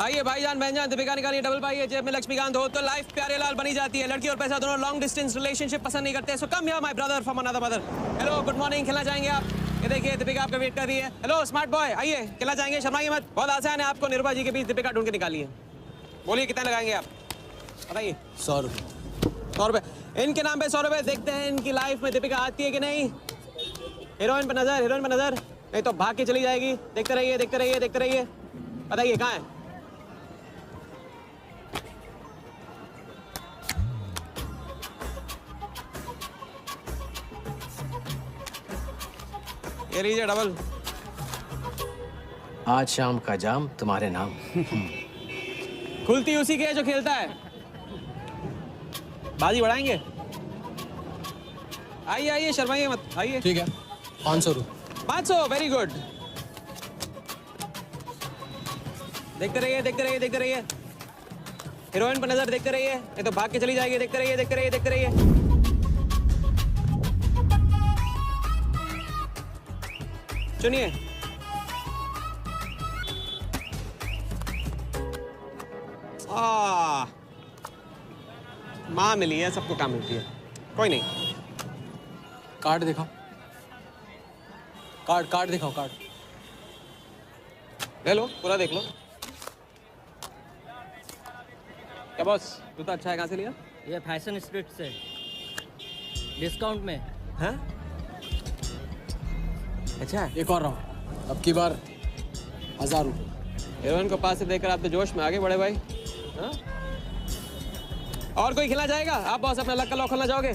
आइए भाईजान बहनजान, दीपिका निकालिए डबल पाई है, जेब में लक्ष्मीकांत हो तो लाइफ प्यारे लाल बनी जाती है। लड़की और पैसा दोनों लॉन्ग डिस्टेंस रिलेशनशिप पसंद नहीं करते, so come here my brother from another mother. Hello good morning, खेलना चाहेंगे आप? ये देखिए दीपिका आपका वेट कर रही है। हेलो स्मार्ट बॉय, आइए खेलना चाहेंगे? शर्माइए मत, बहुत आसान है, आपको निर्भा जी के बीच दीपिका ढूंढ के निकाली है। बोलिए कितना लगाएंगे आप, बताइए। 100 रुपये। 100 रुपये इनके नाम पे 100 रुपये। देखते हैं इनकी लाइफ में दीपिका आती है कि नहीं। हीरोइन पर नजर, हीरोइन पर नजर, नहीं तो भाग के चली जाएगी। देखते रहिए देखते रहिए देखते रहिए, बताइए कहाँ है? ये लीजिए डबल। आज शाम का जाम तुम्हारे नाम। खुलती उसी की है जो खेलता है। बाजी बढ़ाएंगे? आइए आइए, शर्माइए मत, आइए। ठीक है, 500 रुपये। 500, वेरी गुड। देखते रहिए देखते रहिए देखते रहिए, हीरोइन पर नजर, देखते रहिए, नहीं तो भाग के चली जाएगी। देखते रहिए देखते रहिए देखते रहिए। सुनिए, माँ मिली है, सबको काम मिलती है, कोई नहीं। कार्ड दिखाओ, कार्ड दिखाओ, कार्ड ले लो, पूरा देख लो। क्या बॉस, जूता अच्छा है, कहाँ से लिया? ये फैशन स्ट्रीट से डिस्काउंट में। हाँ अच्छा है। एक और राउंड, अब की बार 1000 रुपये। हीरोइन को पास से देखकर आप तो जोश में आगे बढ़े भाई। हाँ? और कोई खेलना चाहेगा? आप बॉस अपना लक का लॉक खोलना चाहोगे?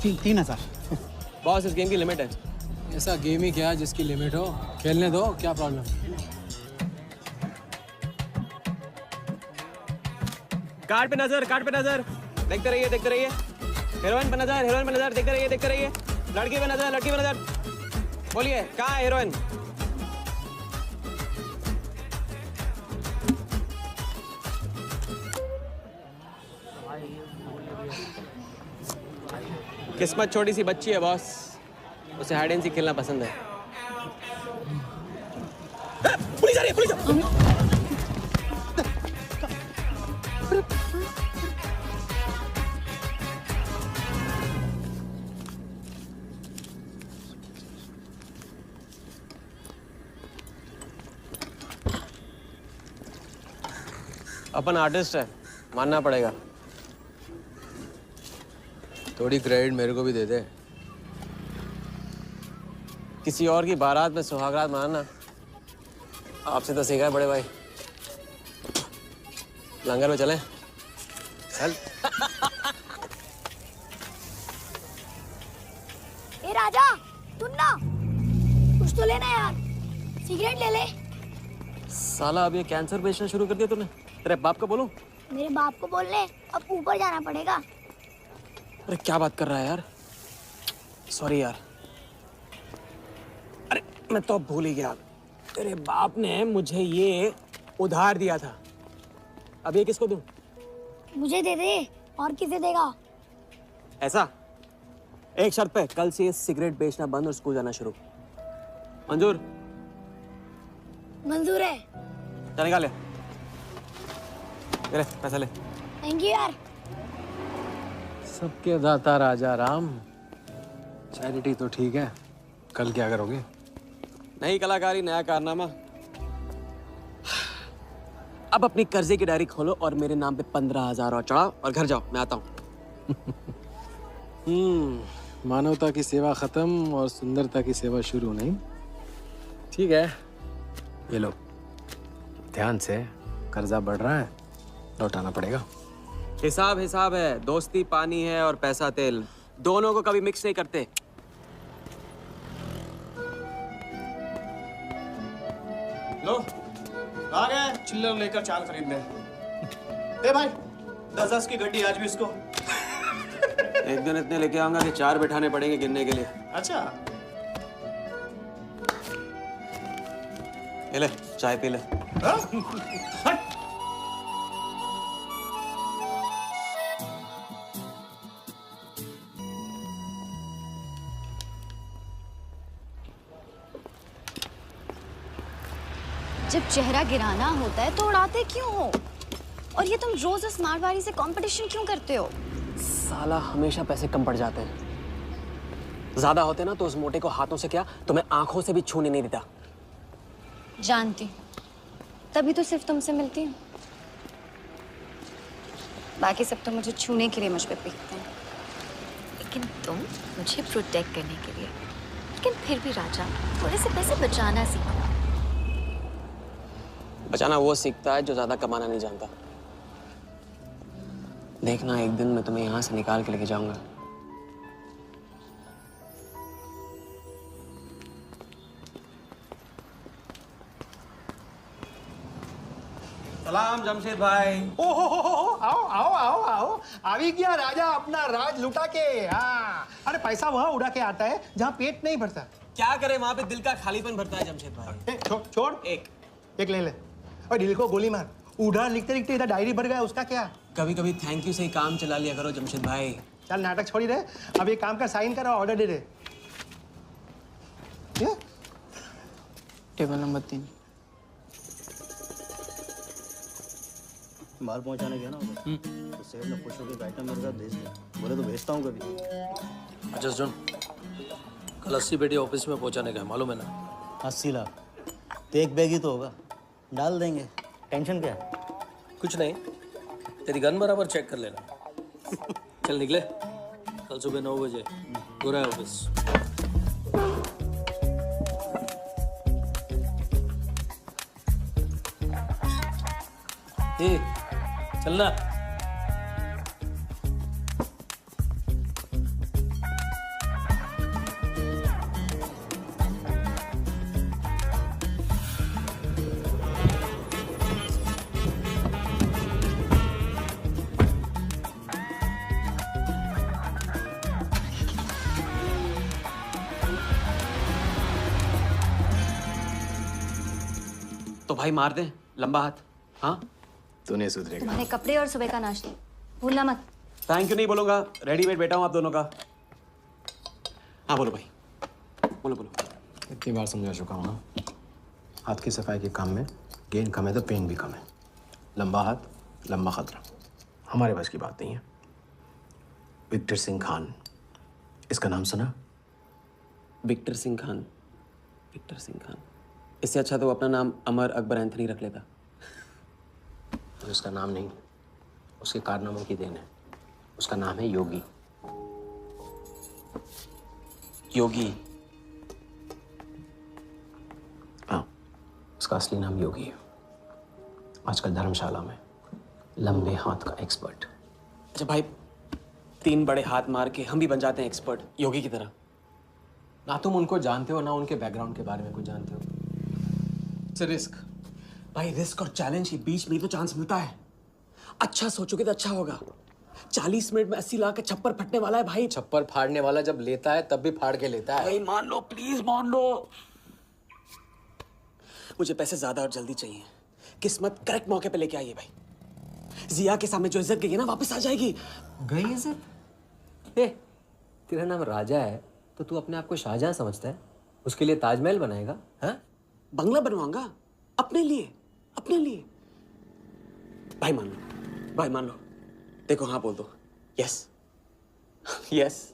3000। बॉस इस गेम की लिमिट है। ऐसा गेम ही क्या जिसकी लिमिट हो, खेलने दो, क्या प्रॉब्लम? कार्ड पे नजर, कार्ड पे नजर, देखते रहिए देखते रहिए। हीरोइन पे नजर, हीरोइन पे नजर, देखते रहिए देखते रहिए। लड़की पे नजर, लड़की पे नजर, बोलिए कहाँ है हीरोइन? किस्मत छोटी सी बच्ची है बॉस, उसे हाइड एंड सीक खेलना पसंद है। पुलिस आ रही है, पुलिस आ रही है। अपन आर्टिस्ट है, मानना पड़ेगा। थोड़ी क्रेडिट मेरे को भी दे दे। किसी और की बारात में सुहागरात मनाना आपसे तो सीखा है बड़े भाई। लंगर में चलें? चल। ए राजा, सुन ना, कुछ तो लेना यार, सिगरेट ले ले। साला अब ये कैंसर बेचना शुरू कर दिया तूने। तेरे बाप को बोलूं? मेरे बाप को बोल ले, अब ऊपर जाना पड़ेगा। अरे क्या बात कर रहा है यार, सॉरी यार। अरे मैं तो भूल ही गया, तेरे बाप ने मुझे ये उधार दिया था। अब ये किसको दूं? मुझे दे दे, और किसे देगा? ऐसा, एक शर्त पे, कल से ये सिगरेट बेचना बंद और स्कूल जाना शुरू। मंजूर? मंजूर है। चल निकाल ले, पैसा ले। थैंक यू यार। सबके दाता राजा राम। चैरिटी तो ठीक है, कल क्या करोगे? नई कलाकारी, नया कारनामा। अब अपनी कर्जे की डायरी खोलो और मेरे नाम पे 15,000 और चढ़ाओ और घर जाओ, मैं आता हूँ। मानवता की सेवा खत्म और सुंदरता की सेवा शुरू नहीं। ठीक है, ये लो, ध्यान से, कर्जा बढ़ रहा है, लौटाना पड़ेगा। हिसाब हिसाब है, दोस्ती पानी है और पैसा तेल, दोनों को कभी मिक्स नहीं करते। लो, आ गए चिल्लर लेकर चाल खरीदने। ए भाई, 10-10 की गड्डी आज भी इसको। एक दिन इतने लेके आऊंगा कि 4 बिठाने पड़ेंगे गिनने के लिए। अच्छा, ये ले, चाय पी ले। हट। जब चेहरा गिराना होता है तो उड़ाते क्यों हो? और ये तुम रोज उस मारवाड़ी से कंपटीशन क्यों करते हो? साला हमेशा पैसे कम पड़ जाते हैं। ज्यादा होते ना तो उस मोटे को हाथों से क्या तुम्हें आंखों से भी छूने नहीं देता। जानती हूँ, तभी तो सिर्फ तुमसे मिलती हूँ। बाकी सब तो मुझे छूने के लिए मुझ पे पीकते हैं, लेकिन तुम मुझे प्रोटेक्ट करने के लिए। लेकिन फिर भी राजा, थोड़े से पैसे बचाना सीखो। बचाना वो सीखता है जो ज्यादा कमाना नहीं जानता। देखना एक दिन मैं तुम्हें यहाँ से निकाल के लेके जाऊंगा। सलाम जमशेद भाई। ओ हो, आओ आओ आओ आओ, अभी क्या राजा अपना राज लुटा के। हाँ, अरे पैसा वहाँ उड़ा के आता है जहाँ पेट नहीं भरता। क्या करे, वहां पे दिल का खालीपन भरता है जमशेद भाई। छोड़ एक ले ले। और दिल को गोली मार। उधार लिखते लिखते इधर डायरी भर गया, उसका क्या? कभी कभी थैंक यू से ही काम चला लिया करो जमशेद भाई। चल नाटक छोड़ी रहे, अब एक काम का साइन करा, ऑर्डर दे दे। Table number 3। माल पहुंचाने गया ना उधर, तो सेठ ने खुश होकर आइटम मेरे साथ भेज दिया। बोले तो भेजता हूँ कभी। अच्छा सुन, कल 80 पेटी ऑफिस में पहुंचाने का है, मालूम है ना? 80 लाख तो एक बैग ही तो होगा, डाल देंगे। टेंशन क्या है? कुछ नहीं, तेरी गन बराबर चेक कर लेना। चल निकले, कल सुबह 9 बजे पूरा ऑफिस। चलना। तो भाई मार दे लंबा हाथ। हाँ तू नहीं सुधरेगा। तुम्हारे कपड़े और सुबह का नाश्ता भूलना मत। थैंक यू नहीं बोलूंगा, रेडीमेड बेटा हूं आप दोनों का। हाँ बोलो भाई, बोलो बोलो। इतनी बार समझा चुका हूँ ना, हाथ की सफाई के काम में गेन कम है तो पेन भी कम है। लंबा हाथ लंबा खतरा, हमारे बस की बात नहीं है। विक्टर सिंह खान, इसका नाम सुना? Victor Singh Khan, Victor Singh Khan. इससे अच्छा तो वो अपना नाम अमर अकबर एंथनी रख लेता। तो उसका नाम नहीं, उसके कारनामों की देन है। उसका नाम है योगी। योगी? हाँ, उसका असली नाम योगी है। आजकल धर्मशाला में लंबे हाथ का एक्सपर्ट। अच्छा भाई, 3 बड़े हाथ मार के हम भी बन जाते हैं एक्सपर्ट योगी की तरह। ना तुम उनको जानते हो ना उनके बैकग्राउंड के बारे में कुछ जानते हो। इट्स रिस्क भाई, रिस्क और चैलेंज के बीच में ही तो चांस मिलता है। अच्छा सोचोगे तो अच्छा होगा। 40 मिनट में 80 लाख का छप्पर फटने वाला है भाई। छप्पर फाड़ने वाला जब लेता है तब भी फाड़ के लेता है। भाई मान लो, प्लीज मान लो। मुझे पैसे ज्यादा और जल्दी चाहिए। किस्मत करेक्ट मौके पे लेके आइए भाई। जिया के सामने जो इज्जत गई है ना, वापस आ जाएगी। गई इज्जत? तेरा नाम राजा है तो तू अपने आप को शाहजहां समझता है? उसके लिए ताजमहल बनाएगा? हाँ, बंगला बनवाऊंगा अपने लिए, अपने लिए। भाई मान लो, भाई मान लो। देखो हाँ बोल दो। Yes yes.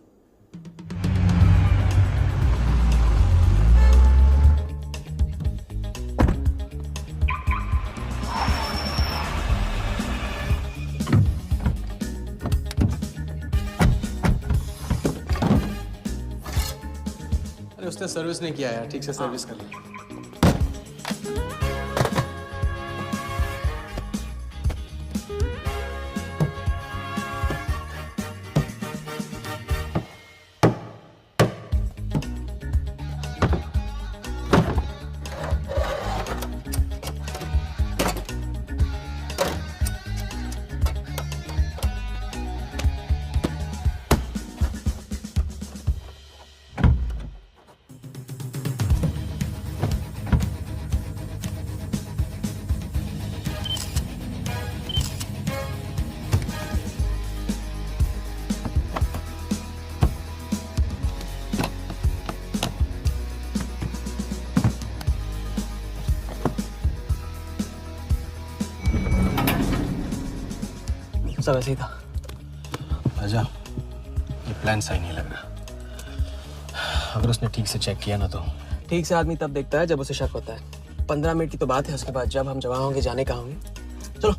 अरे उसने सर्विस नहीं किया यार, ठीक से सर्विस कर ली। सब ऐसे ही था। राजा, ये प्लान सही नहीं लग रहा। अगर उसने ठीक से चेक किया ना तो। ठीक से आदमी तब देखता है जब उसे शक होता है। 15 मिनट की तो बात है, उसके बाद जब हम जवान होंगे जाने कहाँ होंगे। चलो।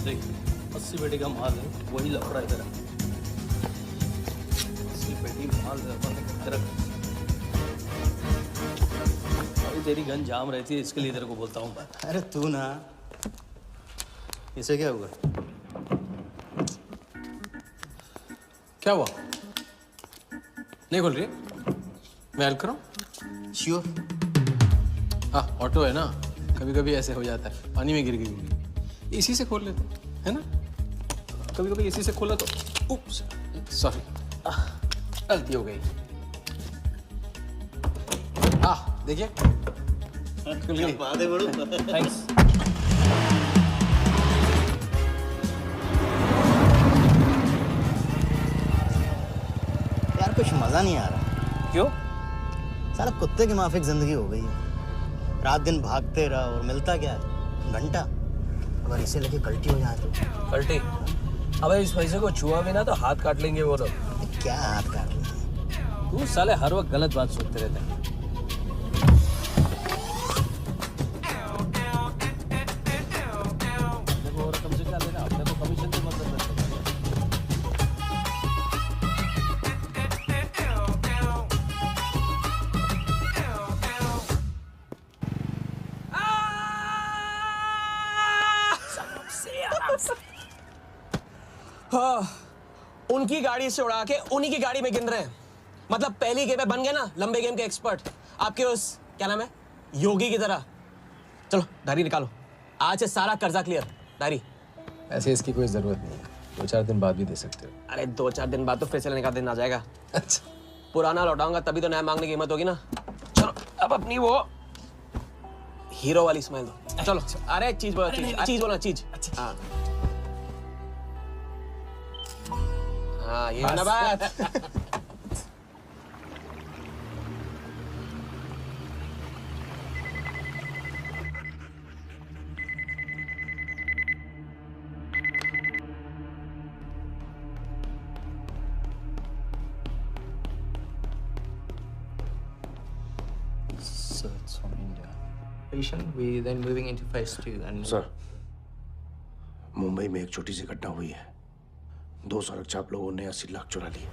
देख 80 पेटी का माल है, वही लफड़ा इधर है। 80 पेटी माल है अपन ने इधर रख। अभी तेरी गन जाम रहती है, इसके लिए तेरे को बोलता हूँ। अरे तू ना, इसे क्या हुआ? क्या हुआ? नहीं खोल रही? मैं हेल्प करूं? श्योर। हाँ, ऑटो है ना, कभी कभी ऐसे हो जाता है, पानी में गिर गई होगी। इसी से खोल लेते है ना? कभी कभी इसी से खोला तो उप्स, सॉरी, गलती हो गई। देखिए खुल गई। बात है बड़ू। थैंक्स। यार कुछ मजा नहीं आ रहा। क्यों? साला कुत्ते की माफिक जिंदगी हो गई है। रात दिन भागते रहो और मिलता क्या है? घंटा। अगर इसे लेके कल्टी हो जाए तो? पलटी? अबे इस पैसे को छुआ भी ना तो हाथ काट लेंगे वो लोग। क्या हाथ काट लेंगे? तू साले हर वक्त गलत बात सोचते रहते हैं। देखो और कम से क्या लेना, अपने को कमीशन से मतलब रखते हैं। हाँ, उनकी गाड़ी से उड़ा के उन्हीं की गाड़ी में गिन रहे हैं। मतलब पहली गेम में बन गए ना लंबे गेम के एक्सपर्ट। आपके उस क्या नाम है, योगी की तरह। चलो डायरी निकालो, आज से सारा कर्जा क्लियर। डायरी। ऐसे इसकी कोई जरूरत नहीं है, 2-4 दिन बाद भी दे सकते हो। अरे 2-4 दिन बाद तो फिर से लेने का दिन आ जाएगा। अच्छा, पुराना लौटाऊंगा तभी तो नया मांगने की हिम्मत होगी ना। चलो अब अपनी वो हीरो वाली स्माइल दो। चलो। अरे चीज बोलो, चीज बोलो, चीज। हाँ हाँ, ये ना बात। Search from India. patient. We then moving into phase 2 and sir, Mumbai में एक छोटी सी घटना हुई है। 2 सड़क चाप लोगों ने 80 लाख चुरा लिए।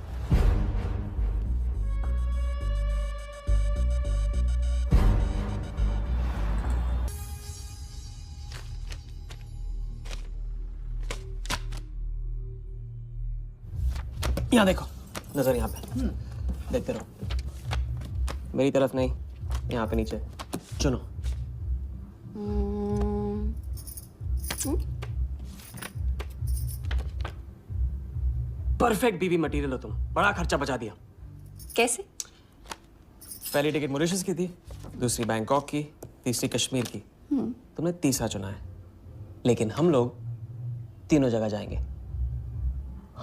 यहाँ देखो, नजर यहाँ पे। देखते रहो, मेरी तरफ नहीं, यहाँ पे नीचे। चुनो। परफेक्ट बीबी मटेरियल हो तुम, बड़ा खर्चा बचा दिया। कैसे? पहली टिकट मॉरिशस की थी, दूसरी बैंकॉक की, तीसरी कश्मीर की। तुमने तीसरा चुना है, लेकिन हम लोग तीनों जगह जाएंगे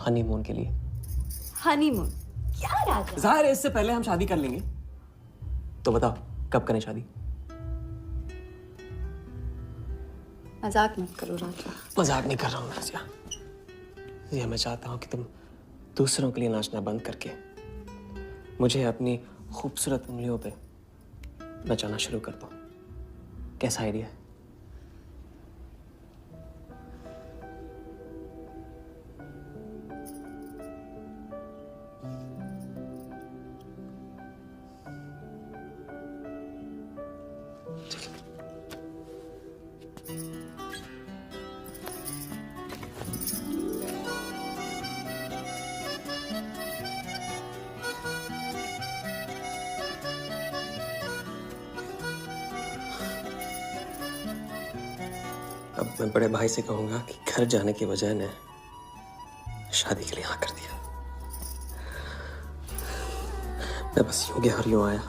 हनीमून के लिए। हनीमून? क्या राजा? जाहिर है इससे पहले हम शादी कर लेंगे। तो बताओ कब करें शादी? मजाक मत करो राजा। मजाक नहीं कर रहा हूँ राजा। ये मैं चाहता हूँ कि तुम दूसरों के लिए नाचना बंद करके मुझे अपनी खूबसूरत उंगलियों पे नचाना शुरू कर दो। कैसा आइडिया है? मैं बड़े भाई से कहूंगा कि घर जाने के बजाय ने शादी के लिए हाँ कर दिया। मैं बस यूं गया और यूं आया।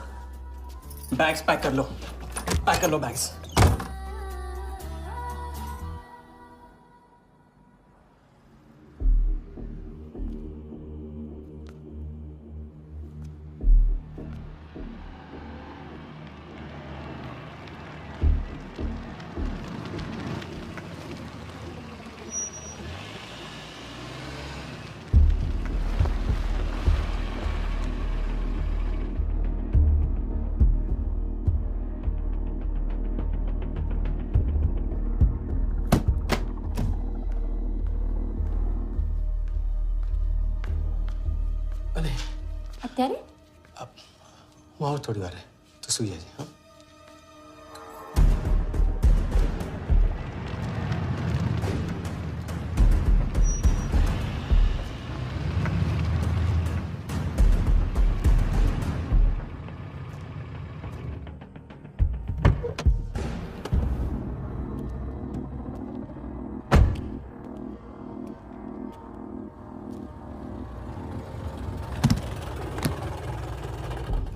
बैग्स पैक कर लो, पैक कर लो बैग्स। અત્યારે वहाँ और थोड़ी बार है तो सुई है जी। हाँ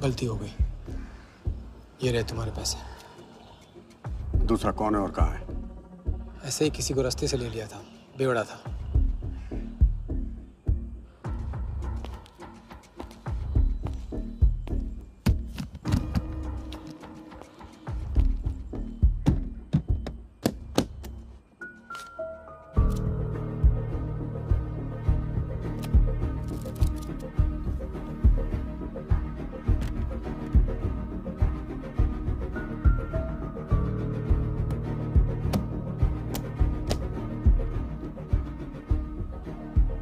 गलती हो गई। ये रहे तुम्हारे पैसे। दूसरा कौन है और कहाँ है? ऐसे ही किसी को रास्ते से ले लिया था, बेवड़ा था।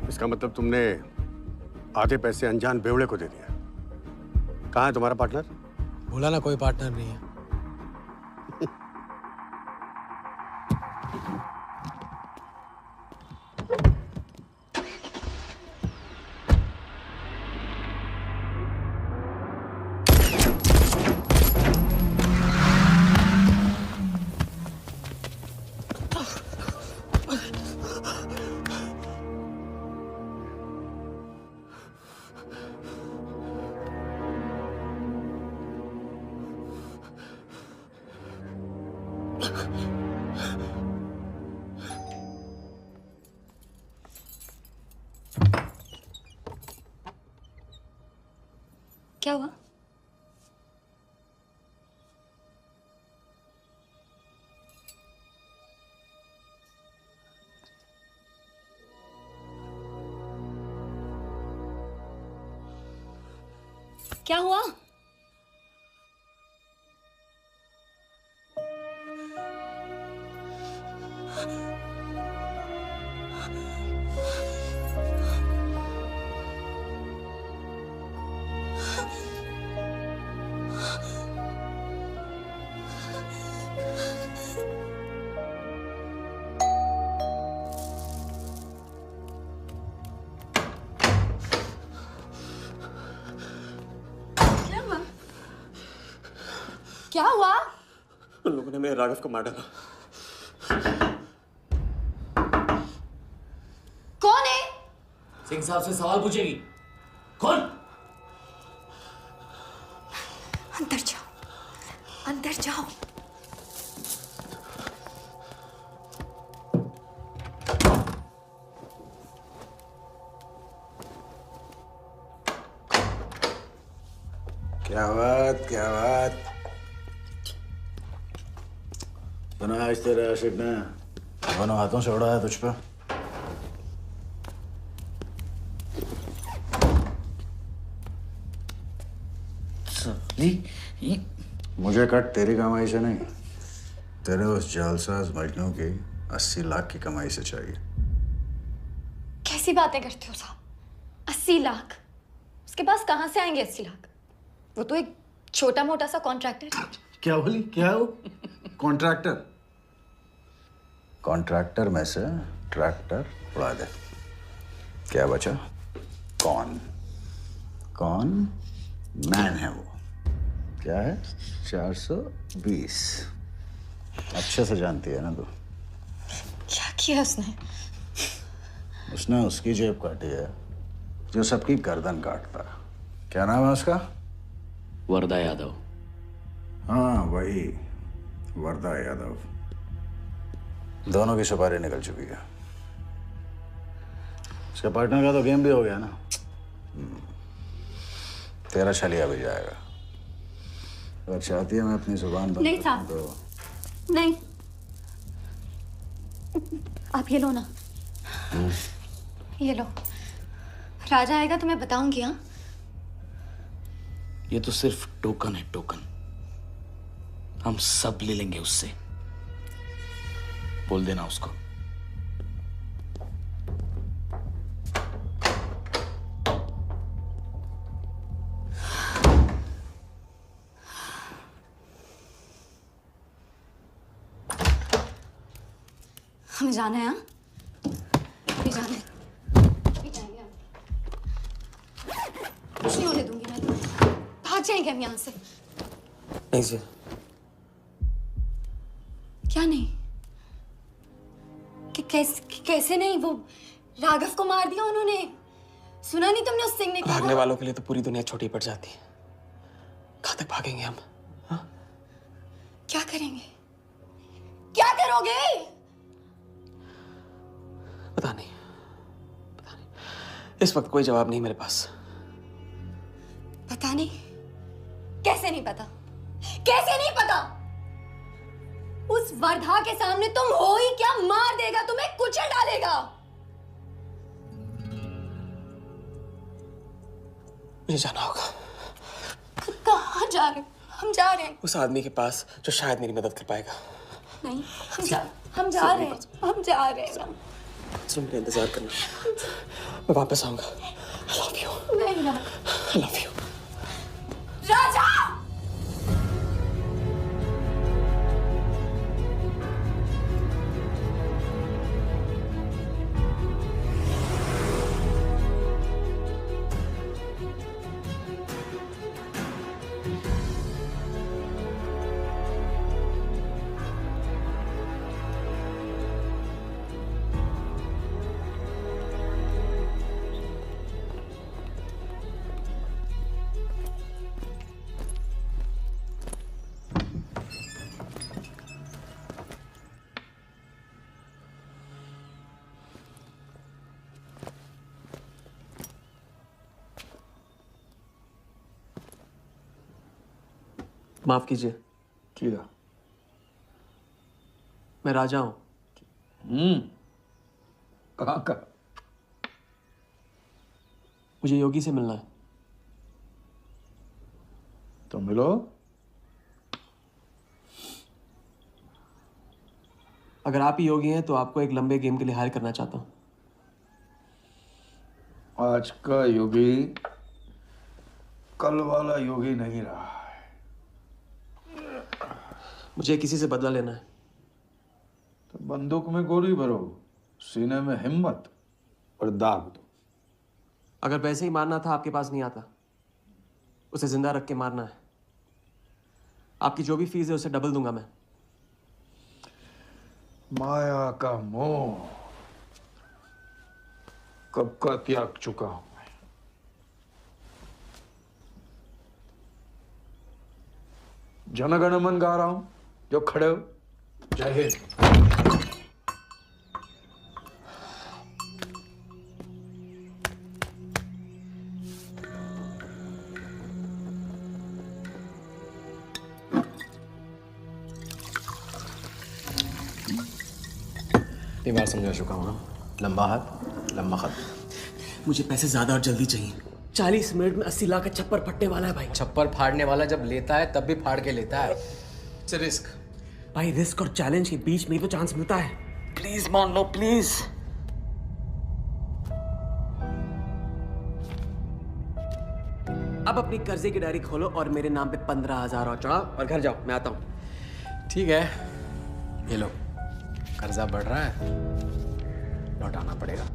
इसका मतलब तुमने आधे पैसे अनजान बेवड़े को दे दिया। कहाँ है तुम्हारा पार्टनर? बोला ना कोई पार्टनर नहीं है। क्या हुआ? क्या हुआ? क्या हुआ? उन लोगों ने मेरे राघव को मार डाला। कौन है? सिंह साहब से सवाल पूछेगी। कौन? अंदर जाओ, अंदर जाओ। क्या बात, क्या बात। सुना आज तेरे आशिक ने दोनों हाथों से उड़ाया तुझ पे। मुझे कट तेरी कमाई से नहीं, तेरे उस जालसाज मजनू की 80 लाख की कमाई से चाहिए। कैसी बातें करते हो साहब? 80 लाख? उसके पास कहां से आएंगे 80 लाख? वो तो एक छोटा मोटा सा कॉन्ट्रैक्टर है। क्या बोली? क्या हो? कॉन्ट्रैक्टर? कॉन्ट्रैक्टर में से ट्रैक्टर उड़ा दे। क्या बचा? कौन? कौन मैन है वो? क्या है? 420। अच्छे से जानती है ना तू। किया उसने? उसने उसकी जेब काटी है जो सबकी गर्दन काटता। क्या नाम है उसका? वरदा यादव। हाँ वही, वरदा यादव। दोनों की सुपारी निकल चुकी है। उसके पार्टनर का तो गेम भी हो गया ना। तेरा छलिया भी जाएगा। अगर चाहती है मैं अपनी जुबान बंद नहीं साहब, तो नहीं। आप ये लो ना, ये लो। राजा आएगा तो मैं बताऊंगी। हाँ, ये तो सिर्फ टोकन है, टोकन। हम सब ले लेंगे उससे। बोल देना उसको। हमें जाना है। हाँ, अभी जाना है। अभी जाएंगे हम। कुछ नहीं होने दूंगी मैं तुम्हें। भाग जाएंगे हम यहाँ से। नहीं सर। क्या नहीं? कैसे नहीं? वो राघव को मार दिया उन्होंने। सुना नहीं तुमने उस सिंह ने कहा? भागने वालों के लिए तो पूरी दुनिया छोटी पड़ जाती है। कहाँ तक भागेंगे हम? हाँ? क्या करेंगे? क्या करोगे? पता नहीं, इस वक्त कोई जवाब नहीं मेरे पास। पता नहीं? कैसे नहीं पता? कैसे नहीं पता? उस वर्धा के सामने तुम हो ही क्या? मार देगा तुम्हें, कुचल डालेगा। मुझे जाना होगा। कहाँ जा रहे? हम जा रहे हैं उस आदमी के पास जो शायद मेरी मदद कर पाएगा। नहीं, हम जा रहे हैं। हम जा रहे हैं। सुन, मेरा इंतजार करना। मैं वापस आऊंगा। I love you. नहीं ना। I love you. राजा! माफ कीजिए। किया। मैं राजा हूं। कहाँ का? मुझे योगी से मिलना है। तो मिलो। अगर आप ही योगी हैं तो आपको एक लंबे गेम के लिए हायर करना चाहता हूं। आज का योगी कल वाला योगी नहीं रहा है। मुझे किसी से बदला लेना है। तो बंदूक में गोली भरो, सीने में हिम्मत और दाग दो। अगर वैसे ही मारना था आपके पास नहीं आता। उसे जिंदा रख के मारना है। आपकी जो भी फीस है उसे डबल दूंगा मैं। माया का मोह कब का त्याग चुका हूं मैं। जनगण मन गा रहा हूं, जो खड़े हो। जय हिंद। इतनी बार समझा चुका हूँ। लंबा हाथ लंबा खत। मुझे पैसे ज्यादा और जल्दी चाहिए। 40 मिनट में 80 लाख का छप्पर फटने वाला है भाई। छप्पर फाड़ने वाला जब लेता है तब भी फाड़ के लेता है। It's risk. भाई रिस्क और चैलेंज के बीच में ही तो चांस मिलता है। प्लीज मान लो, प्लीज। अब अपनी कर्जे की डायरी खोलो और मेरे नाम पे 15,000 और चढ़ाओ और घर जाओ। मैं आता हूं। ठीक है, ये लो। कर्जा बढ़ रहा है, लौटाना पड़ेगा।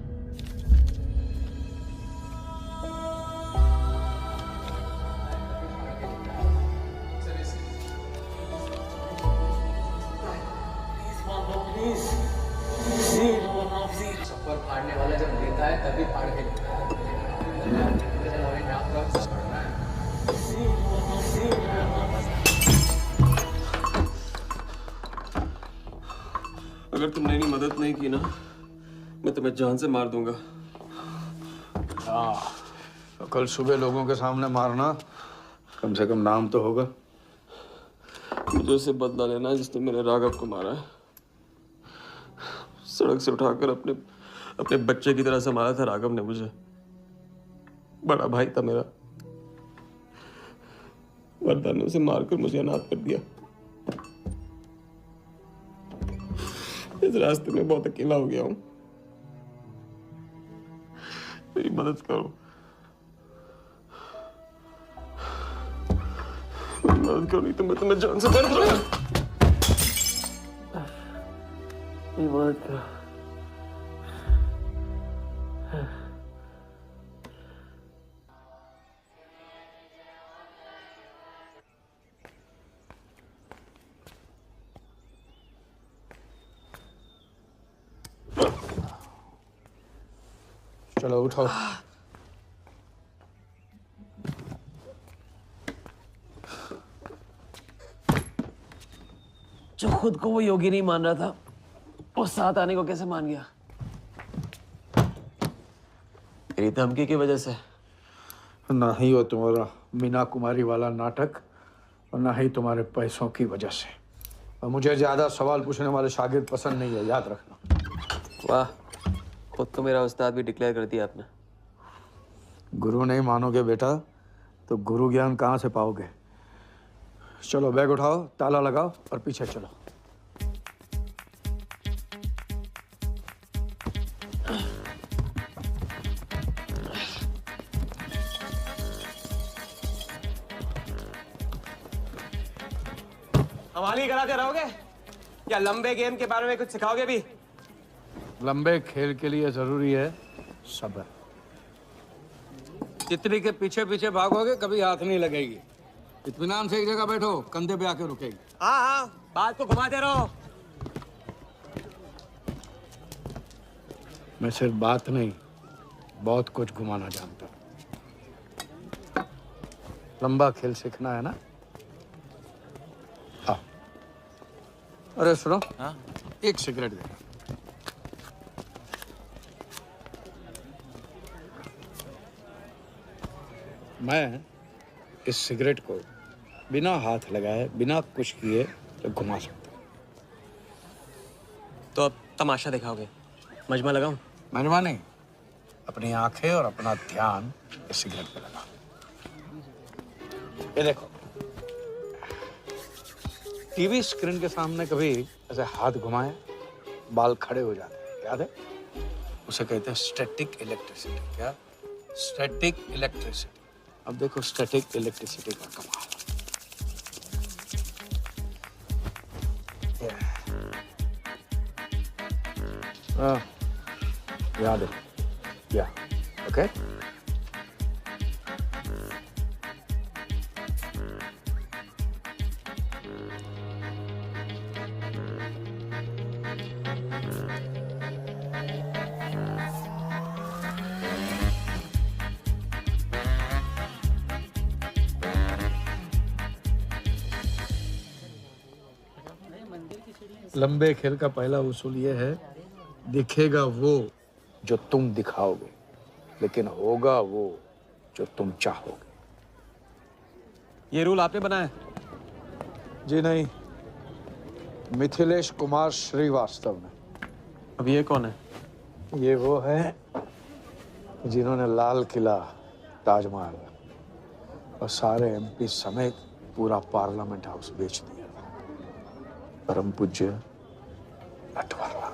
प्लीज है तभी फाड़ के अगर तुमने मेरी मदद नहीं की ना, मैं तुम्हें जान से मार दूंगा। हाँ, तो कल सुबह लोगों के सामने मारना, कम से कम नाम तो होगा। मुझे उससे बदला लेना है जिसने मेरे राघव को मारा है। सड़क से उठाकर अपने बच्चे की तरह संभाला था राघव ने मुझे। बड़ा भाई था मेरा। वरदान ने उसे मारकर मुझे अनाथ कर दिया। इस रास्ते में बहुत अकेला हो गया हूं। मेरी मदद करो, मेरी मदद करो, नहीं तो मैं तुम्हें जान से मार दूंगा। मेरी मदद करो। चलो उठो। जो खुद को वो योगी नहीं मान रहा था, वो साथ आने को कैसे मान गया? मेरी धमकी की वजह से। ना ही वो तुम्हारा मीना कुमारी वाला नाटक और ना ही तुम्हारे पैसों की वजह से। और मुझे ज्यादा सवाल पूछने वाले शागिर्द पसंद नहीं है, याद रखना। वाह, खुद को मेरा उस्ताद भी डिक्लेयर कर दिया आपने। गुरु नहीं मानोगे बेटा तो गुरु ज्ञान कहाँ से पाओगे? चलो बैग उठाओ, ताला लगाओ और पीछे चलो। हमारी कराते रहोगे या लंबे गेम के बारे में कुछ सिखाओगे भी? लंबे खेल के लिए जरूरी है सब्र। तितली के पीछे पीछे भागोगे कभी हाथ नहीं लगेगी। इत्मीनान से एक जगह बैठो, कंधे पे आके रुकेगी। हाँ हाँ, बात को घुमाते रहो। मैं सिर्फ बात नहीं, बहुत कुछ घुमाना जानता हूँ। लंबा खेल सीखना है ना? हाँ। अरे सुनो, हाँ? एक सिगरेट दे। मैं इस सिगरेट को बिना हाथ लगाए, बिना कुछ किए तो घुमा सकता हूँ। तो अब तमाशा दिखाओगे? मजमा लगाऊं? मजमा नहीं, अपनी आंखें और अपना ध्यान इस सिगरेट पे लगा। ये देखो, टीवी स्क्रीन के सामने कभी ऐसे हाथ घुमाए बाल खड़े हो जाते हैं, याद है? उसे कहते हैं स्टैटिक इलेक्ट्रिसिटी। क्या? Static electricity. अब देखो स्टैटिक इलेक्ट्रिसिटी का कमाल। याद है? या ओके। लंबे खेल का पहला उसूल ये है, दिखेगा वो जो तुम दिखाओगे, लेकिन होगा वो जो तुम चाहोगे। ये रूल आपने बनाया? जी नहीं, मिथिलेश कुमार श्रीवास्तव ने। अब ये कौन है? ये वो है जिन्होंने लाल किला, ताजमहल और सारे एमपी समेत पूरा पार्लियामेंट हाउस बेच दिया। परम पूज्य नटवरलाल।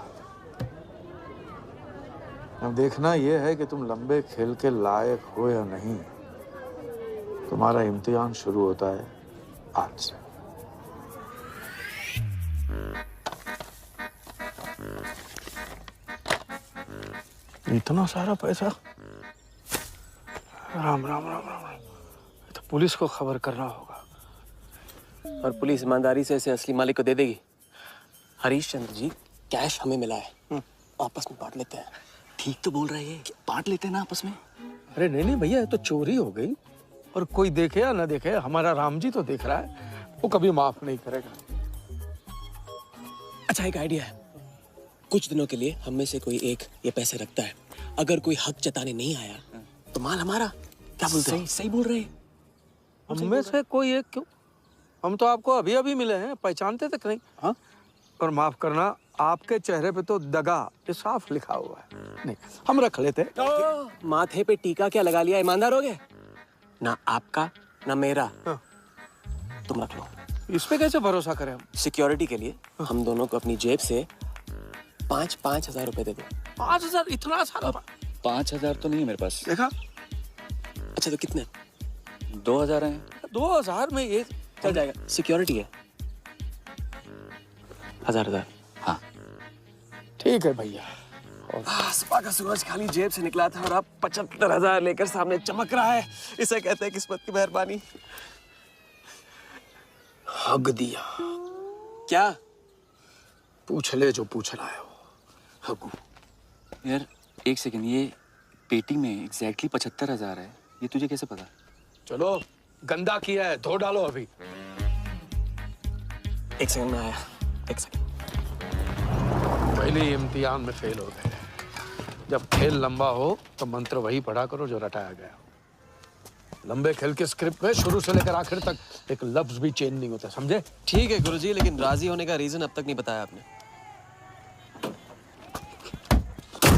अब देखना यह है कि तुम लंबे खेल के लायक हो या नहीं। तुम्हारा इम्तिहान शुरू होता है आज से। इतना सारा पैसा? राम राम राम राम राम। तो पुलिस को खबर करना होगा। और पुलिस ईमानदारी से इसे असली मालिक को दे देगी। हरीश चंद्र जी, कैश हमें मिला है, आपस में बांट लेते हैं। ठीक तो बोल रहे हैं, बांट लेते हैं ना आपस में। अरे नहीं नहीं भैया, ये तो चोरी हो गई, और कोई देखे या ना देखे, हमारा राम जी तो देख रहा है, वो कभी माफ नहीं करेगा। अच्छा, एक आइडिया है। कुछ दिनों के लिए हम में से कोई एक ये पैसे रखता है, अगर कोई हक जताने नहीं आया तो माल हमारा। क्या बोलते हैं? सही बोल रहे हैं। हम में से कोई एक क्यों, हम तो आपको अभी अभी मिले हैं, पहचानते तक नहीं। हाँ, और माफ करना, आपके चेहरे पे तो दगा ये साफ लिखा हुआ है। नहीं, हम रख लेते। माथे पे टीका क्या लगा लिया, ईमानदार हो गए? ना आपका ना मेरा। तुम रख लो। इस पे कैसे भरोसा करें हम? सिक्योरिटी के लिए हम दोनों को अपनी जेब से 5,000 रुपए दे दो। 5,000? इतना सारा? 5,000 तो नहीं है मेरे पास। देखा? अच्छा, तो कितने? 2,000 हैं। 2,000 में ये चल जाएगा। सिक्योरिटी है 1,000। हाँ ठीक है भैया। सुबह का सूरज खाली जेब से निकला था और अब 75,000 लेकर सामने चमक रहा है। इसे कहते हैं किस्मत की मेहरबानी। हक दिया। क्या? पूछ ले जो पूछना है। हकू। यार एक सेकंड, ये पेटी में एग्जैक्टली 75,000 है, ये तुझे कैसे पता? चलो, गंदा किया है, धो डालो अभी। एक सेकंड में आया। एक सेकंड। पहले इम्तिहान में फेल हो गए। जब खेल लंबा हो तो मंत्र वही पढ़ा करो जो रटाया गया। लंबे खेल के स्क्रिप्ट में शुरू से लेकर आखिर तक एक लफ्ज भी चेंज नहीं होता, समझे? ठीक है गुरुजी, लेकिन राजी होने का रीजन अब तक नहीं बताया आपने।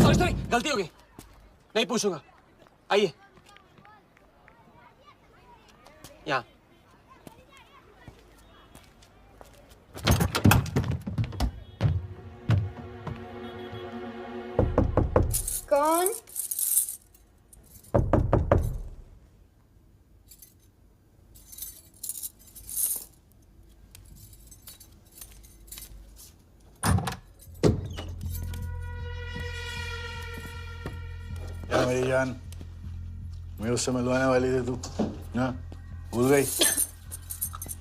सॉरी, गलती हो गई, नहीं पूछूंगा। आइए यहाँ। कौन? क्या मेरी जान, मैं उससे मिलवाने वाली थी, तू ना भूल गई?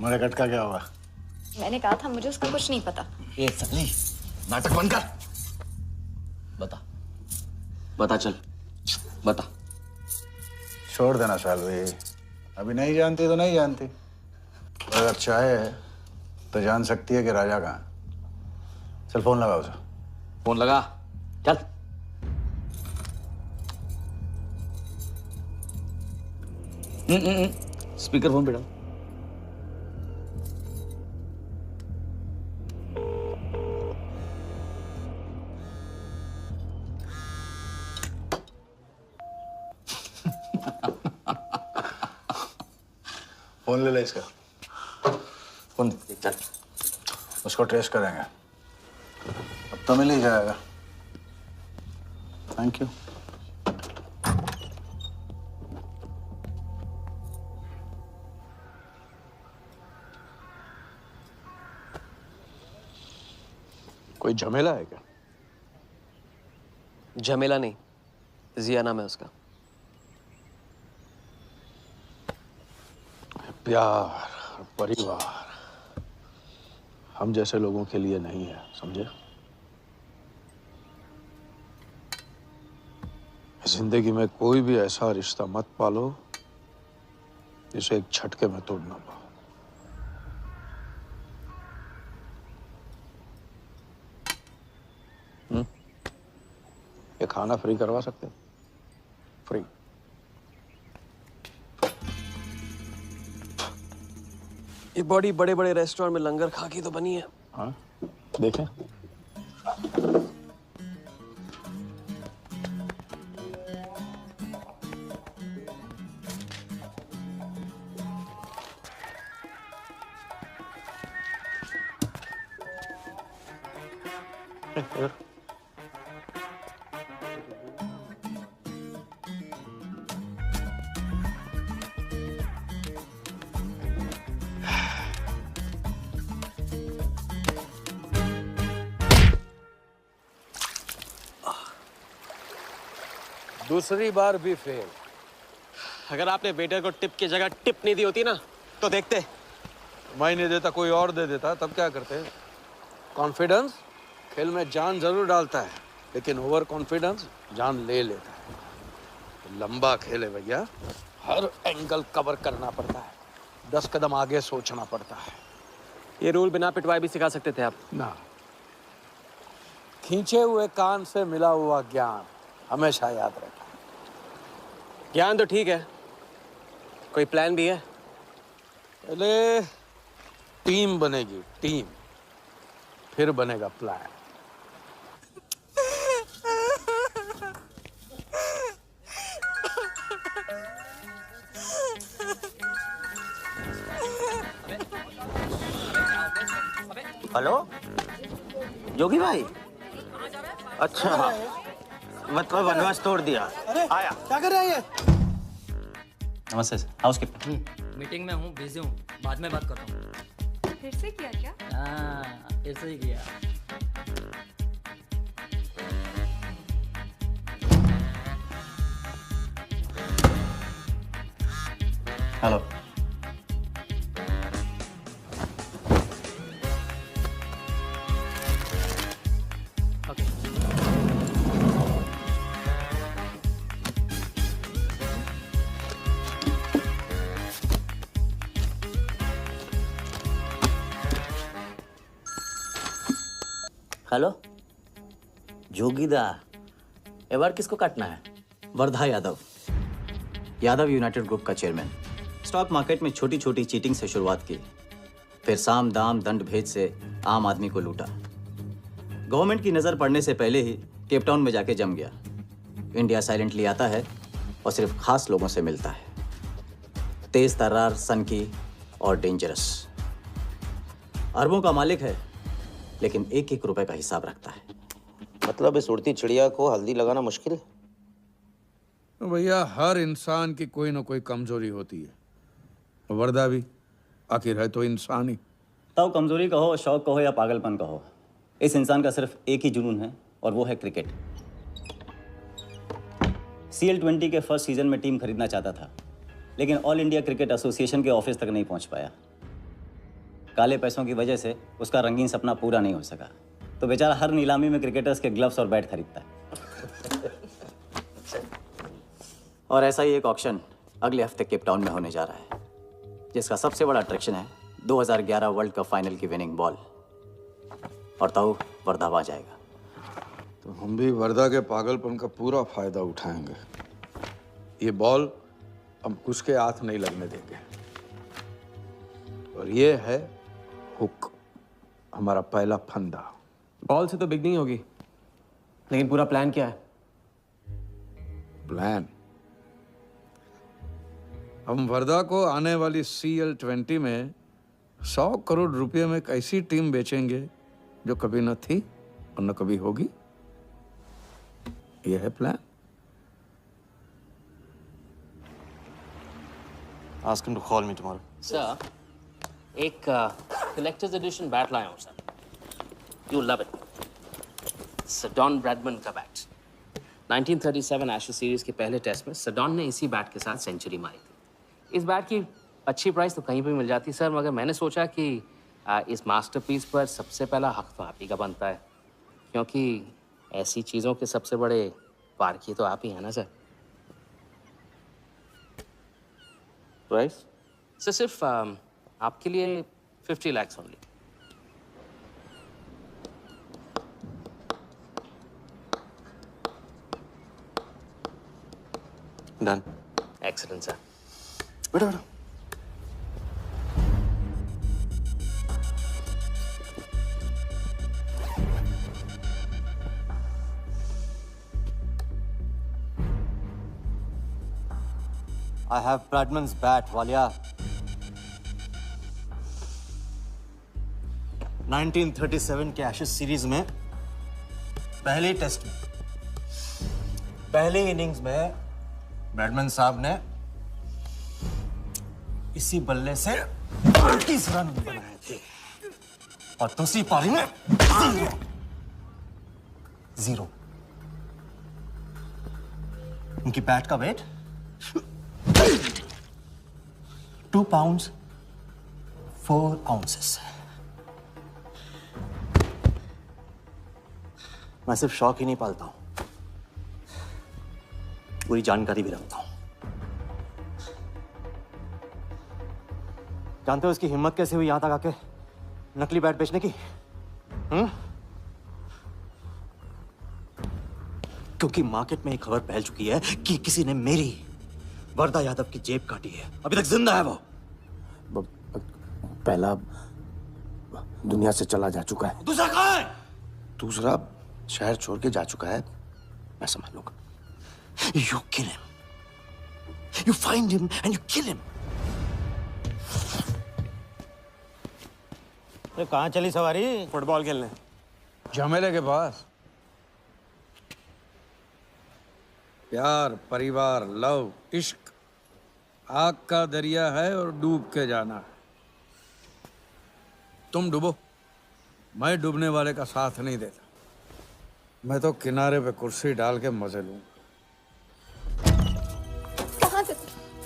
मेरे कट का क्या हुआ? मैंने कहा था मुझे उसका कुछ नहीं पता। ये साली, नाटक बंद कर। बता चल, बता। छोड़ देना सालवी, अभी नहीं जानती तो नहीं जानती, अगर चाहे तो जान सकती है कि राजा कहाँ है। चल फोन लगा उसे। फोन लगा, चल। स्पीकर फोन पे डाल। फोन ले ले इसका। फोन चल। उसको ट्रेस करेंगे, अब तो मिल ही जाएगा। Thank you. कोई झमेला है क्या? झमेला नहीं, जिया नाम है उसका। प्यार, परिवार हम जैसे लोगों के लिए नहीं है, समझे? जिंदगी में कोई भी ऐसा रिश्ता मत पालो जिसे एक झटके में तोड़ ना पाओ। ये खाना फ्री करवा सकते हैं? फ्री। ये बॉडी बड़े बड़े रेस्टोरेंट में लंगर खा के तो बनी है। हाँ, देखें। दूसरी बार भी फेल। अगर आपने वेटर को टिप की जगह टिप नहीं दी होती ना तो देखते। मैं नहीं देता, कोई और दे देता, तब क्या करते? कॉन्फिडेंस खेल में जान जरूर डालता है। लेकिन ओवर कॉन्फिडेंस जान ले लेता है। तो लंबा खेल है भैया, हर एंगल कवर करना पड़ता है, 10 कदम आगे सोचना पड़ता है। ये रूल बिना पिटवाए भी सिखा सकते थे आप ना। खींचे हुए कान से मिला हुआ ज्ञान हमेशा याद रहता है। ज्ञान तो ठीक है, कोई प्लान भी है? पहले टीम बनेगी, टीम, फिर बनेगा प्लान। हेलो जोगी भाई, अच्छा मतलब वनवास तोड़ दिया। आया क्या कर रहे हैं ये? नमस्ते सर, हाउसकीपर। मीटिंग में हूँ, बिजी हूँ, बाद में बात करता हूँ। फिर से किया क्या? हाँ, फिर से ही किया। हेलो। हेलो जोगीदा, ए बार किसको काटना है? वर्धा यादव, यादव यूनाइटेड ग्रुप का चेयरमैन। स्टॉक मार्केट में छोटी छोटी चीटिंग से शुरुआत की, फिर साम दाम दंड भेद से आम आदमी को लूटा। गवर्नमेंट की नज़र पड़ने से पहले ही केप टाउन में जाके जम गया। इंडिया साइलेंटली आता है और सिर्फ खास लोगों से मिलता है। तेज तर्रार, सनकी और डेंजरस। अरबों का मालिक है, लेकिन एक एक रुपए का हिसाब रखता है। मतलब इस उड़ती चिड़िया को हल्दी लगाना मुश्किल है? तो भैया हर इंसान की कोई ना कोई कमजोरी होती है। वर्दा भी आखिर है तो इंसान ही। तब कमजोरी कहो, शौक कहो या पागलपन कहो, इस इंसान का सिर्फ एक ही जुनून है और वो है क्रिकेट। CL20 के फर्स्ट सीजन में टीम खरीदना चाहता था, लेकिन ऑल इंडिया क्रिकेट एसोसिएशन के ऑफिस तक नहीं पहुंच पाया। काले पैसों की वजह से उसका रंगीन सपना पूरा नहीं हो सका, तो बेचारा हर नीलामी में क्रिकेटर्स के ग्लव्स और बैट खरीदता है। और ऐसा ही एक ऑक्शन अगले हफ्ते केप टाउन में होने जा रहा है, जिसका सबसे बड़ा अट्रैक्शन है 2011 वर्ल्ड कप फाइनल की विनिंग बॉल। और ताऊ वर्धा आ जाएगा। तो हम भी वर्धा के पागलपन का पूरा फायदा उठाएंगे। ये बॉल हम उसके हाथ नहीं लगने देंगे। और ये है हुक, हमारा पहला फंदा। बॉल से तो बिग नहीं होगी, लेकिन पूरा प्लान क्या है? प्लान, हम वर्धा को आने वाली CL20 में 100 करोड़ रुपए में एक ऐसी टीम बेचेंगे जो कभी न थी और न कभी होगी। यह है plan. Ask him to call me tomorrow. Sir, एक कलेक्टर्स एडिशन बैट लाया हूँ sir. You love it. Sir Don Bradman का बैट। 1937 एशेज सीरीज के पहले टेस्ट में सडॉन ने इसी बैट के साथ सेंचुरी मारी थी। इस बैट की अच्छी प्राइस तो कहीं भी मिल जाती सर, मगर मैंने सोचा कि इस मास्टरपीस पर सबसे पहला हक तो आप ही का बनता है, क्योंकि ऐसी चीज़ों के सबसे बड़े पारखी तो आप ही हैं ना सर। प्राइस सर सिर्फ आपके लिए 50 lakhs only. Done. Excellent sir. बैठो बैठो। I have Bradman's bat, Walia. 1937 के एशेज सीरीज में पहले टेस्ट में पहले इनिंग्स में ब्रैडमन साहब ने इसी बल्ले से 30 रन बनाए थे और दूसरी पारी में 0। उनकी बैट का वेट 2 pounds 4 ounces। मैं सिर्फ शौक ही नहीं पालता हूं, पूरी जानकारी भी रखता हूं। जानते हो इसकी हिम्मत कैसे हुई यहां तक आके नकली बैट बेचने की? क्योंकि मार्केट में एक खबर फैल चुकी है कि किसी ने मेरी वर्दा यादव की जेब काटी है। अभी तक जिंदा है वो। पहला दुनिया से चला जा चुका है, दूसरा कहाँ है? दूसरा शहर छोड़ के जा चुका है, मैं संभाल लूंगा। You kill him. You find him and you kill him. अरे कहाँ चली सवारी? फुटबॉल खेलने। झमेले के पास। प्यार, परिवार, लव, इश्क आग का दरिया है और डूब के जाना है। तुम डूबो, मैं डूबने वाले का साथ नहीं देता। मैं तो किनारे पे कुर्सी डाल के मजे लूंगा। कहाँ थे?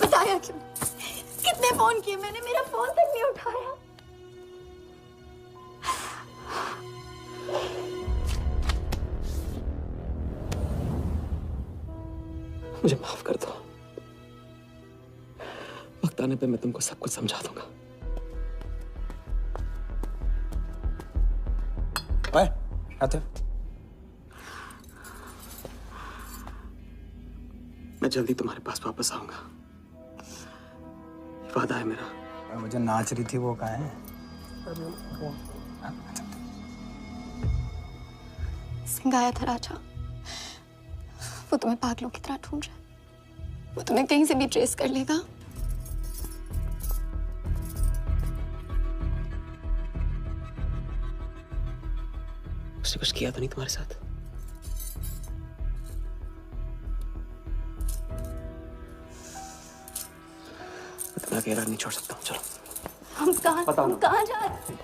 बताया क्यों? कितने फोन किए मैंने, मेरा फोन तक नहीं उठाया। मुझे माफ कर दो। वक्त आने पे मैं तुमको सब कुछ समझा दूंगा। ओए, आते। मैं जल्दी तुम्हारे पास वापस आऊंगा, वादा है मेरा। वो जो नाच रही थी वो कहाँ है? सिंह आया था राजा, वो तुम्हें पागलों की तरह ढूंढ रहा है। वो तुम्हें कहीं से भी ट्रेस कर लेगा। उसने कुछ किया तो नहीं तुम्हारे साथ? मैं तुम्हें अकेला नहीं छोड़ सकता हूँ। चलो हम कहाँ जा रहे हैं?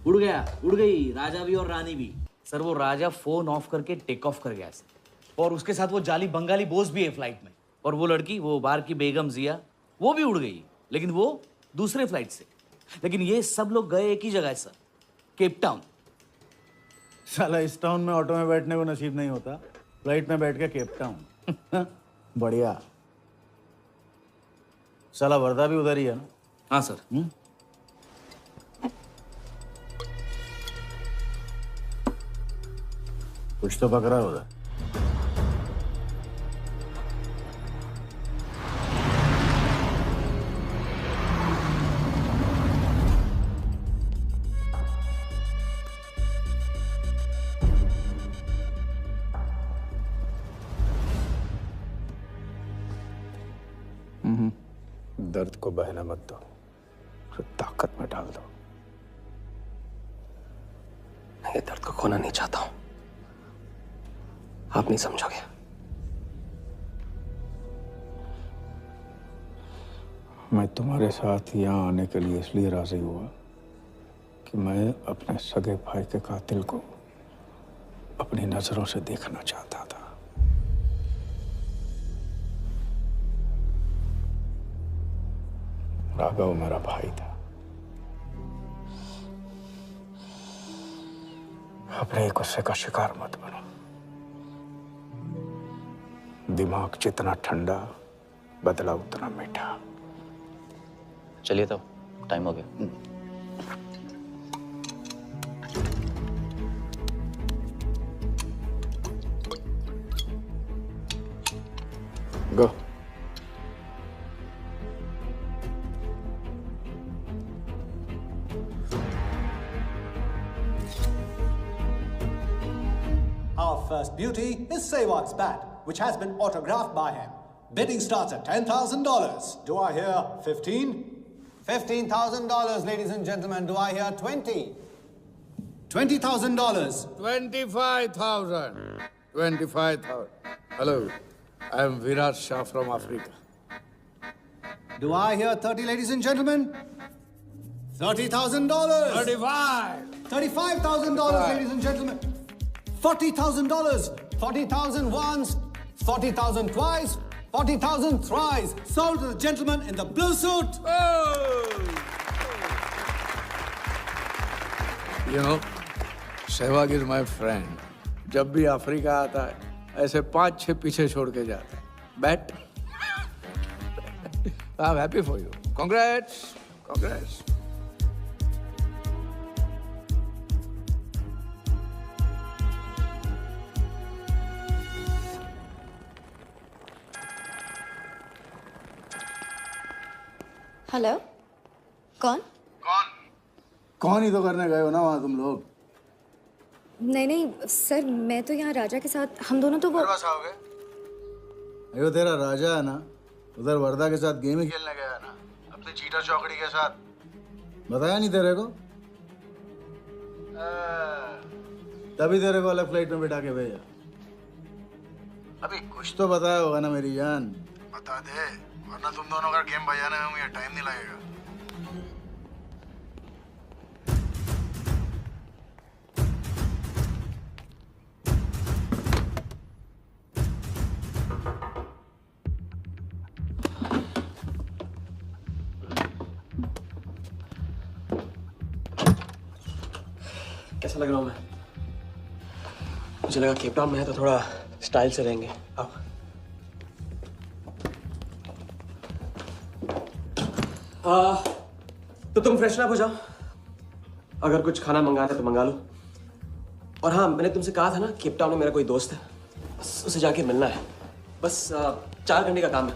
उड़ गया, उड़ गई, राजा भी और रानी भी। सर वो राजा फोन ऑफ करके टेक ऑफ कर गया सर, और उसके साथ वो जाली बंगाली बोस भी है फ्लाइट में। और वो लड़की, वो बार की बेगम जिया, वो भी उड़ गई, लेकिन वो दूसरे फ्लाइट से। लेकिन ये सब लोग गए एक ही जगह है सर, केप टाउन। साला इस टाउन में ऑटो में बैठने को नसीब नहीं होता, फ्लाइट में बैठ के केप टाउन। बढ़िया। साला वर्दा भी उधर ही है ना? हाँ सर। कुछ तो पकड़ा उधर। दर्द को बहना मत दो, उसे ताकत में डाल दो। मैं ये दर्द को खोना नहीं चाहता हूं, आप नहीं समझोगे। मैं तुम्हारे साथ यहाँ आने के लिए इसलिए राजी हुआ कि मैं अपने सगे भाई के कातिल को अपनी नजरों से देखना चाहता था। राघव मेरा भाई था। अपने गुस्से का शिकार मत बनो। दिमाग जितना ठंडा, बदला उतना मीठा। चलिए तो टाइम हो गया। गो। Our first beauty is Sehwag's bat, which has been autographed by him. Bidding starts at $10,000. Do I hear 15? $15,000, ladies and gentlemen. Do I hear 20? $20,000. 25,000. 25,000. Hello, I am Virat Shah from Africa. Do I hear 30, ladies and gentlemen? $30,000. 35. $35,000, ladies and gentlemen. $40,000. 40,000 once, 40,000 twice, 40,000 thrice. Sold to the gentleman in the blue suit. You know, Sehwag is my friend. जब भी Africa आता है, ऐसे 5-6 पीछे छोड़ के जाता है. Bet? I'm happy for you. Congrats. Congrats. Hello कौन? कौन ही तो करने गए हो ना वहाँ तुम लोग? नहीं नहीं सर, मैं तो यहाँ राजा के साथ, हम दोनों तो वो अयो तेरा राजा है ना, उधर वर्धा के साथ गेम ही खेलने गया है ना, अपनी चीटा चौकड़ी के साथ. बताया नहीं तेरे को? तभी तेरे को अलग फ्लाइट में बिठा के भेजा. अभी कुछ तो बताया होगा ना मेरी जान. बता दे, वरना तुम दोनों का गेम बजाने में मुझे टाइम नहीं लगेगा. कैसा लग रहा हूँ मैं? मुझे लगा केप टाउन में है तो थोड़ा स्टाइल से रहेंगे. आओ. तो तुम फ्रेशन अप हो जाओ. अगर कुछ खाना मंगाना है तो मंगा लो. और हाँ, मैंने तुमसे कहा था ना, केप टाउन में मेरा कोई दोस्त है, बस उसे जाके मिलना है. बस 4 घंटे का काम है.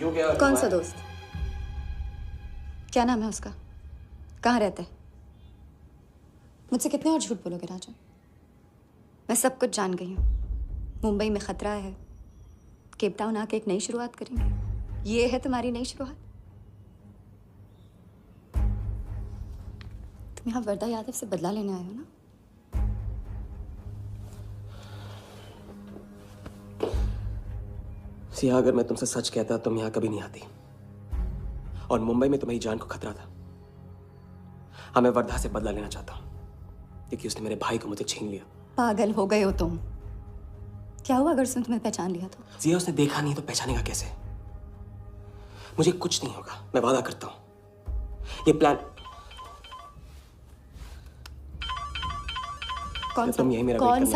यूं क्या? कौन सा दोस्त? क्या नाम है उसका? कहाँ रहता है? मुझसे कितने और झूठ बोलोगे राजा? मैं सब कुछ जान गई हूँ. मुंबई में खतरा है. केप टाउन आके एक नई शुरुआत करेंगे. ये है तुम्हारी नई शुरुआत? तुम यहाँ वर्धा यादव से बदला लेने आए हो ना? सिया, अगर मैं तुमसे सच कहता तुम यहाँ कभी नहीं आती. और मुंबई में तुम्हारी जान को खतरा था. हाँ, मैं वर्धा से बदला लेना चाहता हूँ क्योंकि उसने मेरे भाई को मुझे छीन लिया. पागल हो गए हो तुम. क्या हुआ अगर उसने तुम्हें पहचान लिया तो? सिया, उसने देखा नहीं तो पहचानेगा कैसे? मुझे कुछ नहीं होगा, मैं वादा करता हूँ. ये प्लान कौन सा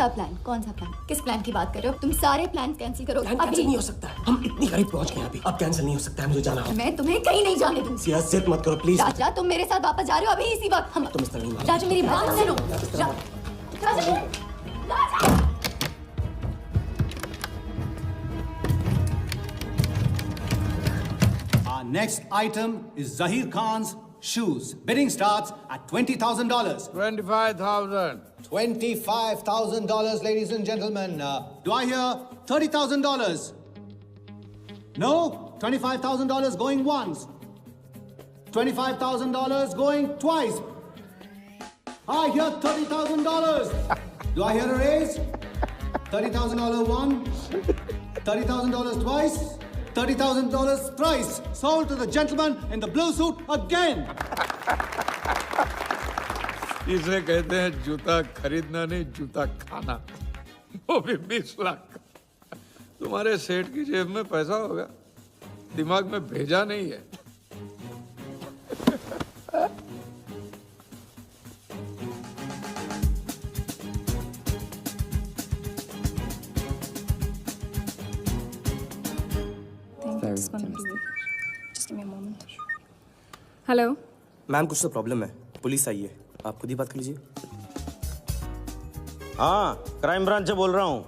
प्लान? कौन सा प्लान? किस प्लान की बात कर रहे हो? तुम सारे प्लान कैंसिल करो. प्लान कैंसिल नहीं हो सकता है. हम इतनी करीब पहुंच गए हैं अभी. अब कैंसिल नहीं हो सकता है. मुझे जाना है. मैं तुम्हें कहीं नहीं जाने दूंगी. सिया, जिद मत करो प्लीज. राजा, तुम मेरे साथ वापस जा रहे हो अभी इसी वक्त. हम तुम इस तरह नहीं. राजा, मेरी बात सुनो. राजा. Our next item is Zahir Khan's shoes. Bidding starts at $20,000. 25,000. $25,000, ladies and gentlemen. Do I hear $30,000? No? $25,000 going once. $25,000 going twice. I hear $30,000. Do I hear a raise? $30,000 once. $30,000 twice. $30,000 thrice. Sold to the gentleman in the blue suit again. इसे कहते हैं जूता खरीदना नहीं, जूता खाना. वो भी 20 लाख. तुम्हारे सेठ की जेब में पैसा होगा, दिमाग में भेजा नहीं है. हेलो मैम, कुछ तो प्रॉब्लम है. पुलिस आई है, आप खुद ही बात कर लीजिए. हाँ, क्राइम ब्रांच से बोल रहा हूँ.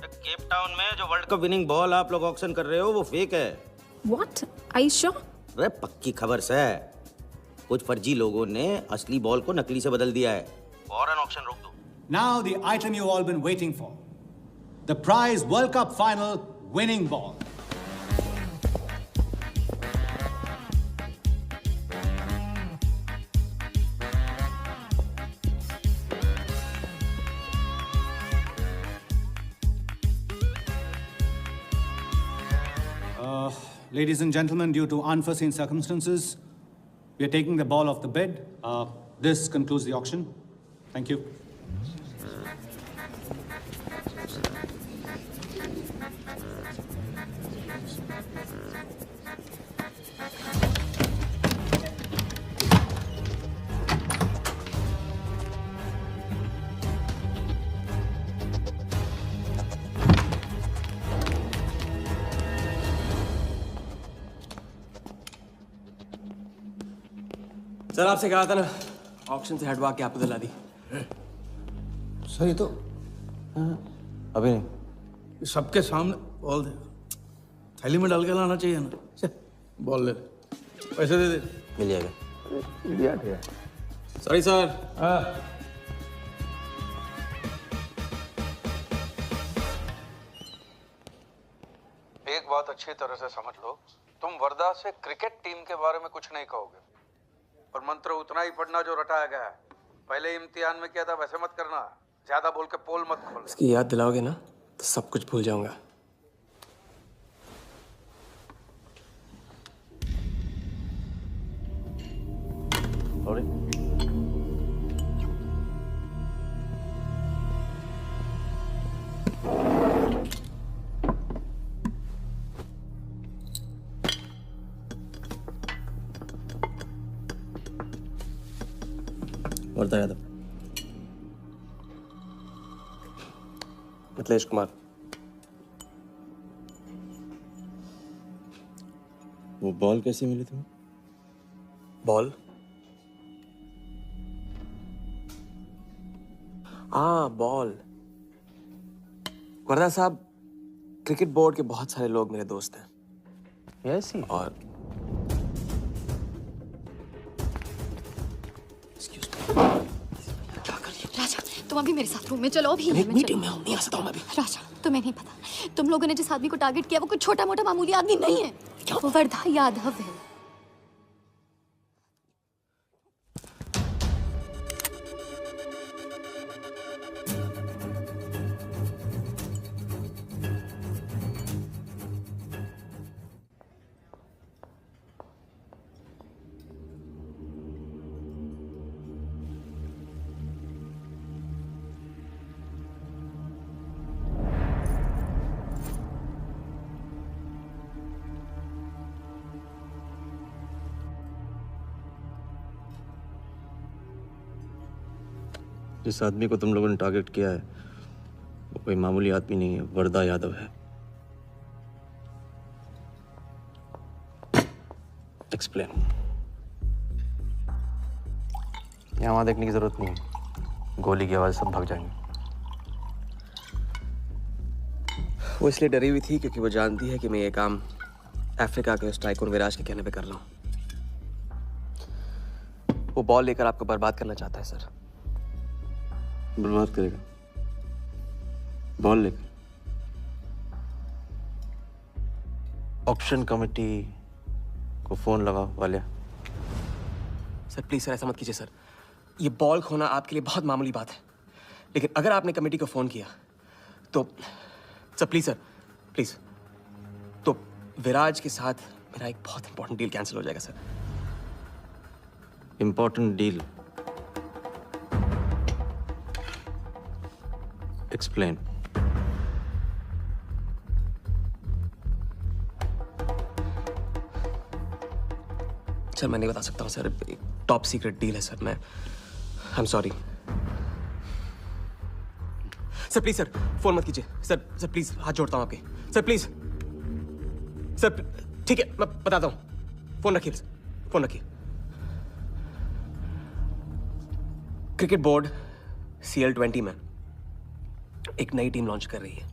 केप टाउन में जो वर्ल्ड कप विनिंग बॉल आप लोग ऑक्शन कर रहे हो वो फेक है. व्हाट? Are you sure? अरे पक्की खबर से. कुछ फर्जी लोगों ने असली बॉल को नकली से बदल दिया है. फौरन ऑक्शन रोक दो. Now the item you all been waiting for. The prize World Cup final winning ball. Ladies and gentlemen, due to unforeseen circumstances, we are taking the ball off the bed. This concludes the auction. Thank you. Sir आपसे कहा था ना, auction से हटवा के आपको दिला दी। सही तो अभी नहीं। सबके सामने बॉल दे, थैली में डाल के लाना चाहिए ना। बॉल ले, पैसे दे दे। मिल जाएगा। इडियट है। Sorry sir. एक बात अच्छी तरह से समझ लो, तुम वर्धा से क्रिकेट टीम के बारे में कुछ नहीं कहोगे, और मंत्र उतना ही पढ़ना जो रटाया गया है। पहले इम्तिहान में किया था वैसे मत करना, ज्यादा बोल के पोल मत खोल। इसकी याद दिलाओगे ना तो सब कुछ भूल जाऊंगा। वर्धा यादव। मिथिलेश कुमार। वो बॉल कैसे मिली तुम्हें? बॉल? हाँ बॉल। वर्धा साहब, क्रिकेट बोर्ड के बहुत सारे लोग मेरे दोस्त हैं। Yes he. और राजा, तुम अभी मेरे साथ रूम में चलो। अभी मीटिंग में हूँ, नहीं आ सकता हूँ मैं अभी। राजा, तुम्हें नहीं पता, तुम लोगों ने जिस आदमी को टारगेट किया वो कोई छोटा मोटा मामूली आदमी नहीं है। वो वर्धा यादव है। जिस आदमी को तुम लोगों ने टारगेट किया है वो कोई मामूली आदमी नहीं है, वर्धा यादव है। एक्सप्लेन। यहाँ वहाँ देखने की जरूरत नहीं है, गोली की आवाज सब भाग जाएंगे। वो इसलिए डरी हुई थी क्योंकि वो जानती है कि मैं ये काम अफ्रीका के उस टाइकून विराज के कहने पे कर रहा हूँ। वो बॉल लेकर आपको बर्बाद करना चाहता है सर। बर्बाद करेगा? बॉल लेकर? ऑक्शन कमेटी को फोन लगाओ वालिया। सर प्लीज सर, ऐसा मत कीजिए सर। ये बॉल खोना आपके लिए बहुत मामूली बात है, लेकिन अगर आपने कमेटी को फोन किया तो सर प्लीज, तो विराज के साथ मेरा एक बहुत इंपॉर्टेंट डील कैंसिल हो जाएगा sir. Important deal? Explain. Sir मैं नहीं बता सकता हूँ सर, एक टॉप सीक्रेट डील है सर। मैं I am sorry sir. Please sir phone मत कीजिए सर प्लीज, हाथ जोड़ता हूँ आपके सर, प्लीज सर। ठीक है मैं बताता हूँ, फोन रखिए फोन रखिए। क्रिकेट बोर्ड CL20 में एक नई टीम लॉन्च कर रही है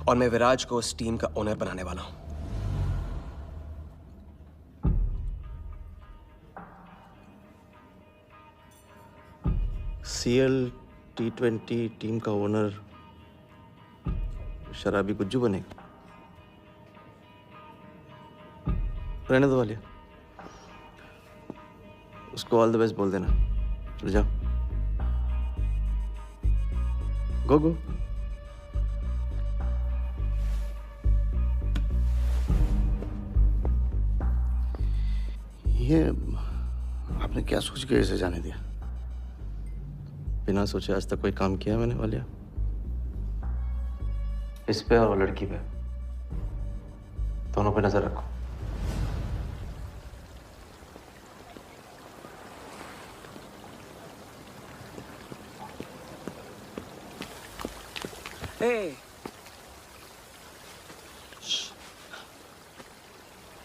और मैं विराज को उस टीम का ओनर बनाने वाला हूं। CL T20 टीम का ओनर शराबी गुज्जू बनेगा? रहने दो वालिया, उसको ऑल द बेस्ट बोल देना। चल जाओ, गो गो। ये आपने क्या सोच के इसे जाने दिया? बिना सोचे आज तक कोई काम किया मैंने वालिया? इस पे और वो लड़की पे, दोनों पे नजर रखो। ए,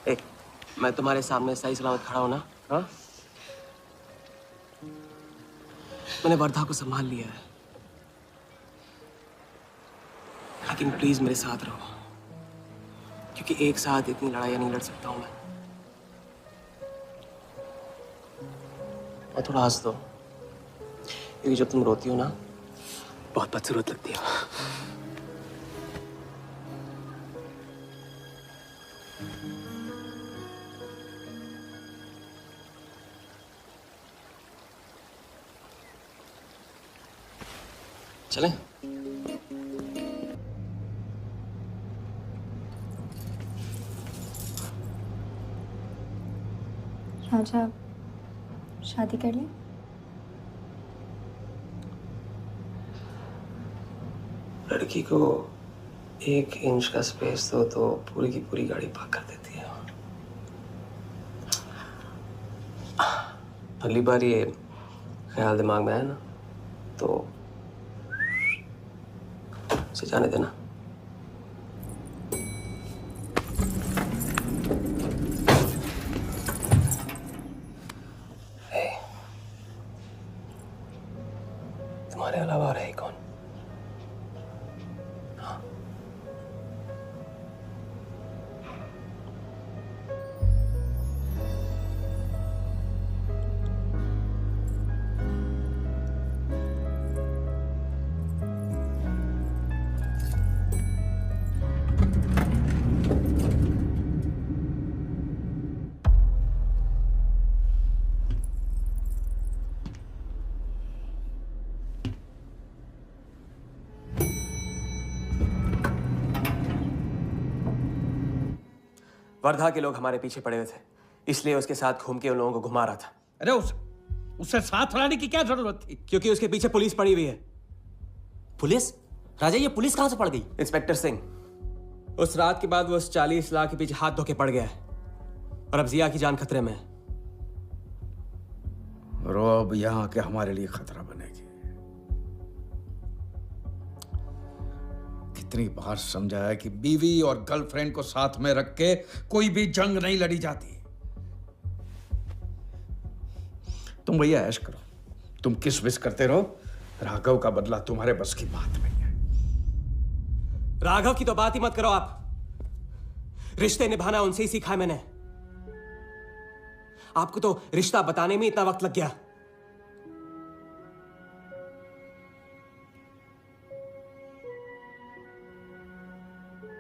ए, मैं तुम्हारे सामने सही सलामत खड़ा हूं ना? हाँ? मैंने वर्धा को संभाल लिया है, लेकिन प्लीज मेरे साथ रहो, क्योंकि एक साथ इतनी लड़ाइयां नहीं लड़ सकता हूं मैं। और थोड़ा हंस दो, क्योंकि जब तुम रोती हो ना, बहुत बदसूरत लगती हो। चलें? राजा, शादी कर ले? लड़की को 1 इंच का स्पेस दो तो पूरी की पूरी गाड़ी पार्क कर देती है। अगली बार ये ख्याल दिमाग में आया ना, तो उसे जाने देना। तुम्हारे अलावा और है कौन? वर्धा के लोग हमारे पीछे पड़े हुए थे, इसलिए उसके साथ घूम के उन लोगों को घुमा रहा था। अरे उससे साथ लाने की क्या जरूरत थी? क्योंकि उसके पीछे पुलिस पड़ी हुई है। पुलिस? राजा, ये पुलिस कहां से पड़ गई? इंस्पेक्टर सिंह, उस रात के बाद वो उस 40 लाख के पीछे हाथ धो के पड़ गया है, और अब जिया की जान खतरे में है। और वो अब यहाँ के हमारे लिए खतरा बनेगी। कितनी बार समझाया कि बीवी और गर्लफ्रेंड को साथ में रख के कोई भी जंग नहीं लड़ी जाती। तुम भैया ऐश करो, तुम किस विस करते रहो, राघव का बदला तुम्हारे बस की बात नहीं है। राघव की तो बात ही मत करो आप। रिश्ते निभाना उनसे ही सीखा है मैंने। आपको तो रिश्ता बताने में इतना वक्त लग गया।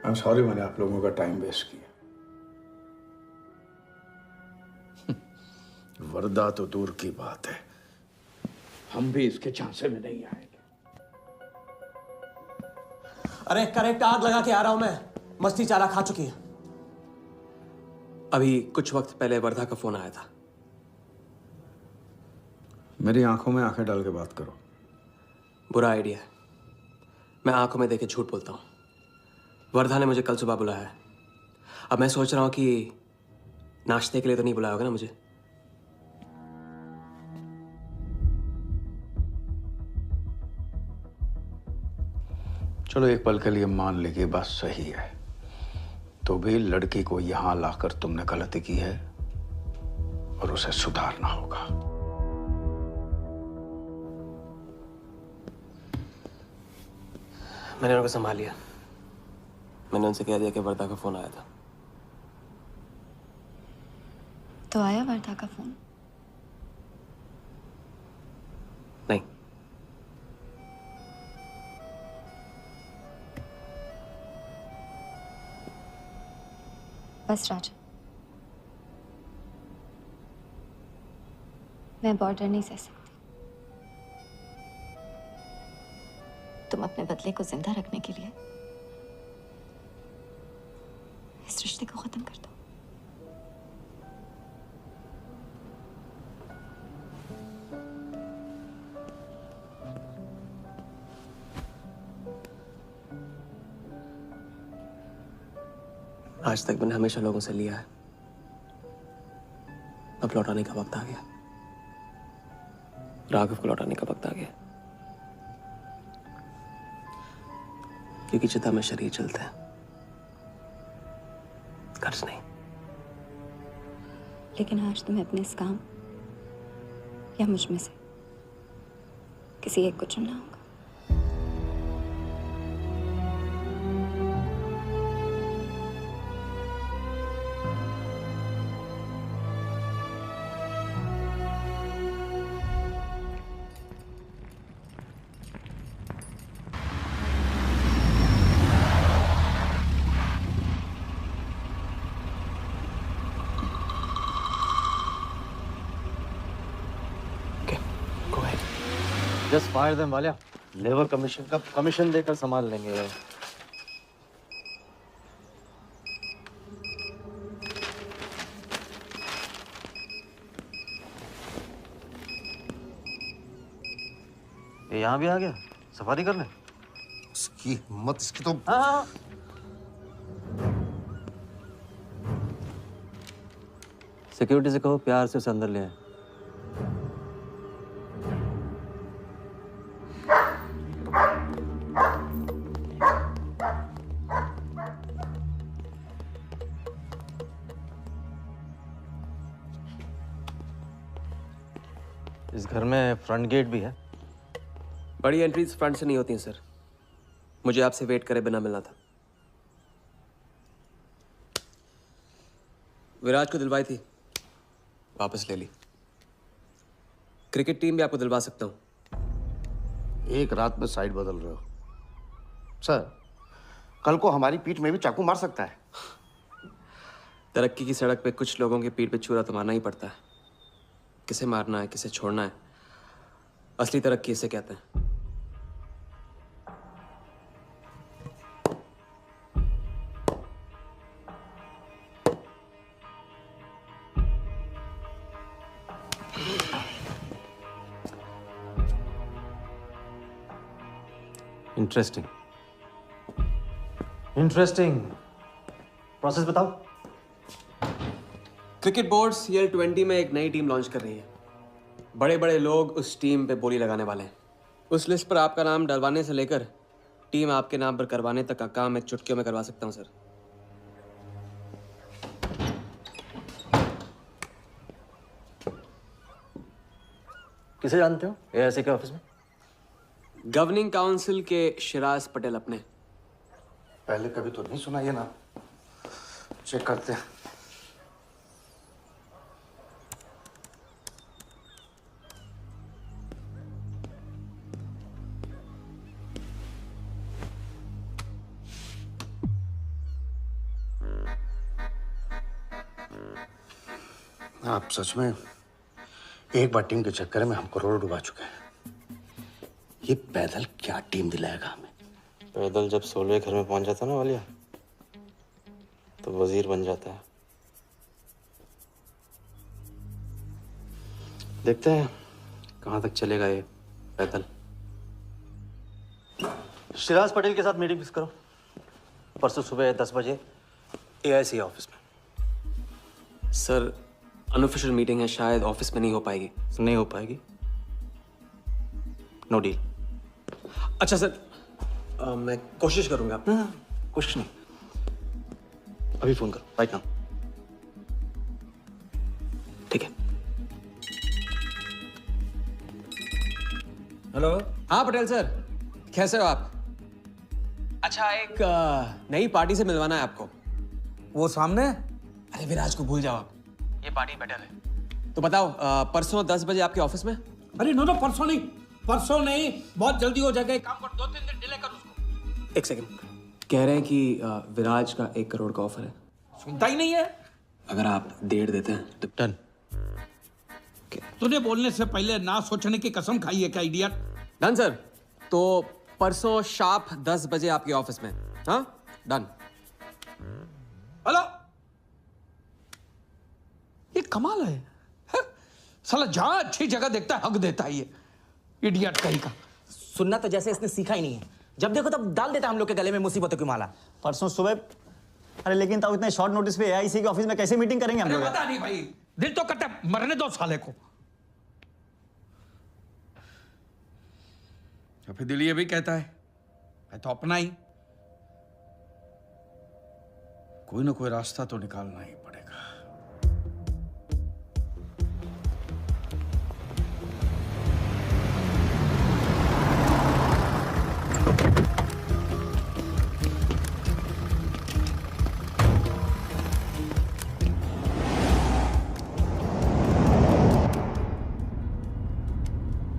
I'm sorry मैंने आप लोगों का टाइम वेस्ट किया। वर्दा तो दूर की बात है, हम भी इसके झांसे में नहीं आएंगे। अरे करेक्ट आग लगा के आ रहा हूं मैं, मस्ती चारा खा चुकी है। अभी कुछ वक्त पहले वर्धा का फोन आया था। मेरी आंखों में आंखें डाल के बात करो। बुरा आइडिया है, मैं आंखों में देखे झूठ बोलता हूं। वर्धा ने मुझे कल सुबह बुलाया है। अब मैं सोच रहा हूं कि नाश्ते के लिए तो नहीं बुलाया होगा ना मुझे। चलो एक पल के लिए मान ली कि बात सही है, तो भी लड़की को यहां लाकर तुमने गलती की है और उसे सुधारना होगा। मैंने उनको संभाल लिया। मैंने उनसे कह दिया कि वर्धा का फोन आया था। तो आया वर्धा का फोन? नहीं। बस राजा, मैं बॉर्डर नहीं सह सकती। तुम अपने बदले को जिंदा रखने के लिए इस रिश्ते को खत्म कर दो। आज तक मैंने हमेशा लोगों से लिया है, अब लौटाने का वक्त आ गया। राघव को लौटाने का वक्त आ गया, क्योंकि चिता में शरीर चलते हैं, कर्ज नहीं। लेकिन आज तुम्हें अपने इस काम या मुझ में से किसी एक को चुनना होगा। Just fire them Walia. Labour commission का कमीशन देकर संभाल लेंगे। ये यहाँ भी आ गया, सफारी कर ले। उसकी हिम्मत, इसकी तो। हाँ। सिक्योरिटी से कहो प्यार से उसे अंदर ले आए। इस घर में फ्रंट गेट भी है। बड़ी एंट्रीज फ्रंट से नहीं होती हैं सर, मुझे आपसे वेट करे बिना मिलना था। विराज को दिलवाई थी, वापस ले ली। क्रिकेट टीम भी आपको दिलवा सकता हूं। एक रात में साइड बदल रहे हो सर। कल को हमारी पीठ में भी चाकू मार सकता है। तरक्की की सड़क पे कुछ लोगों की पीठ पे छुरा तो मारना ही पड़ता है। किसे मारना है, किसे छोड़ना है, असली तरक्की इसे कहते हैं। Interesting interesting. प्रोसेस बताओ। क्रिकेट बोर्ड CL20 में एक नई टीम लॉन्च कर रही है। बड़े बड़े लोग उस टीम पे बोली लगाने वाले हैं। उस लिस्ट पर आपका नाम डलवाने से लेकर टीम आपके नाम पर करवाने तक का काम मैं चुटकियों में करवा सकता हूं सर। किसे जानते हो AIC के ऑफिस में? गवर्निंग काउंसिल के शिराज पटेल अपने। पहले कभी तो नहीं सुना ये नाम। चेक करते हैं। आप सच में एक बार टीम के चक्कर में हम करोड़ डुबा चुके हैं। ये पैदल क्या टीम दिलाएगा हमें? पैदल जब 16वें घर में पहुंच जाता ना वालिया, तो वजीर बन जाता है। देखते हैं कहां तक चलेगा ये पैदल। शिराज पटेल के साथ मीटिंग फिक्स करो, परसों सुबह 10 बजे AIC ऑफिस में। सर अनऑफिशियल मीटिंग है, शायद ऑफिस में नहीं हो पाएगी। नहीं हो पाएगी, नो डील। अच्छा सर, मैं कोशिश करूंगा। कुछ नहीं, अभी फोन करो राइट नाउ। ठीक है। हेलो। हाँ पटेल सर, कैसे हो आप? अच्छा, एक नई पार्टी से मिलवाना है आपको। वो सामने? अरे विराज को भूल जाओ आप, ये पार्टी बेटर है। तो बताओ परसों 10 बजे आपके ऑफिस में? अरे नो परसों नहीं, बहुत जल्दी हो जाएगा। एक काम कर, 2-3 दिन डिले कर उसको। एक सेकंड, कह रहे हैं कि विराज का 1 करोड़ का ऑफर है। सुनता ही नहीं है। अगर आप 1.5 देते हैं तो डन। तूने बोलने से पहले ना सोचने की कसम खाई है क्या इडियट? Done sir. तो परसों शार्प 10 बजे आपके ऑफिस में। हाँ डन। हेलो, ये कमाल है। साला जहां अच्छी जगह देखता है हक देता है ये इडियट कहीं का। सुनना तो जैसे इसने सीखा ही नहीं है। जब देखो तब डाल देता है हम लोग के गले में मुसीबतों की माला। परसों सुबह अरे लेकिन ताऊ इतने शॉर्ट नोटिस पे एआईसी के ऑफिस में कैसे मीटिंग करेंगे हम लोग? पता नहीं भाई, दिल तो करता है मरने दो साले को। तो फिर दिल ये भी कहता है मैं तो अपना ही, कोई ना कोई रास्ता तो निकालना ही पड़ेगा।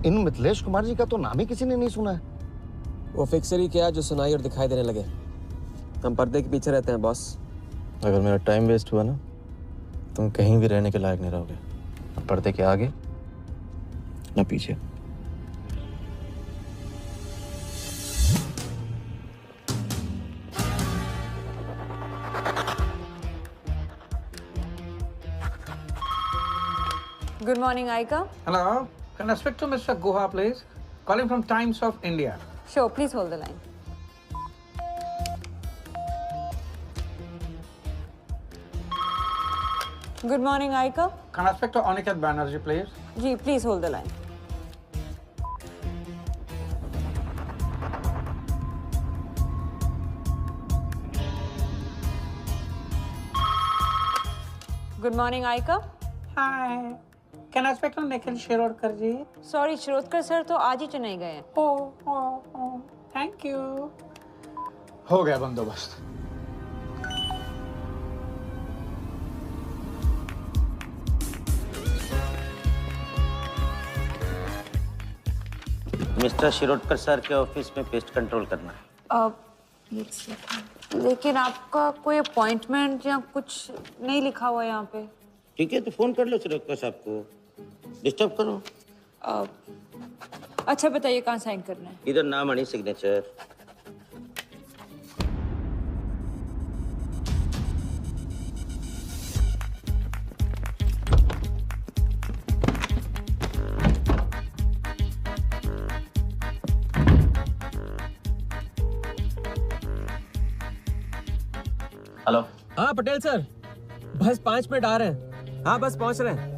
इन मिथिलेश कुमार जी का तो नाम ही किसी ने नहीं सुना है। वो फिक्सर ही क्या जो सुनाई और दिखाई देने लगे। हम पर्दे के पीछे रहते हैं बॉस। अगर मेरा टाइम वेस्ट हुआ ना, तुम कहीं भी रहने के लायक नहीं रहोगे, ना पर्दे के आगे ना पीछे। Good morning, Aika. Hello, can I speak to Mr. Guha, please? Calling from Times of India. Sure, please hold the line. Good morning, Aika. Can I speak to Aniket Banerjee, please? Ji, please hold the line. Good morning, Aika. Hi. Can I speak to Nikhil Shirodkar ji? Sorry, Shirodkar sir तो आज ही चेन्नई गए हैं। Oh, thank you. हो गया बंदोबस्त। Mister Shirodkar sir के office में pest control करना है। लेकिन आपका कोई अपॉइंटमेंट या कुछ नहीं लिखा हुआ यहाँ पे। ठीक है तो फोन कर लो शिरोडकर साहब को, डिस्टर्ब करो। अच्छा बताइए कहाँ साइन करना है? इधर नाम आणि सिग्नेचर। हेलो। हाँ पटेल सर, बस 5 मिनट आ रहे हैं। हाँ बस पहुंच रहे हैं।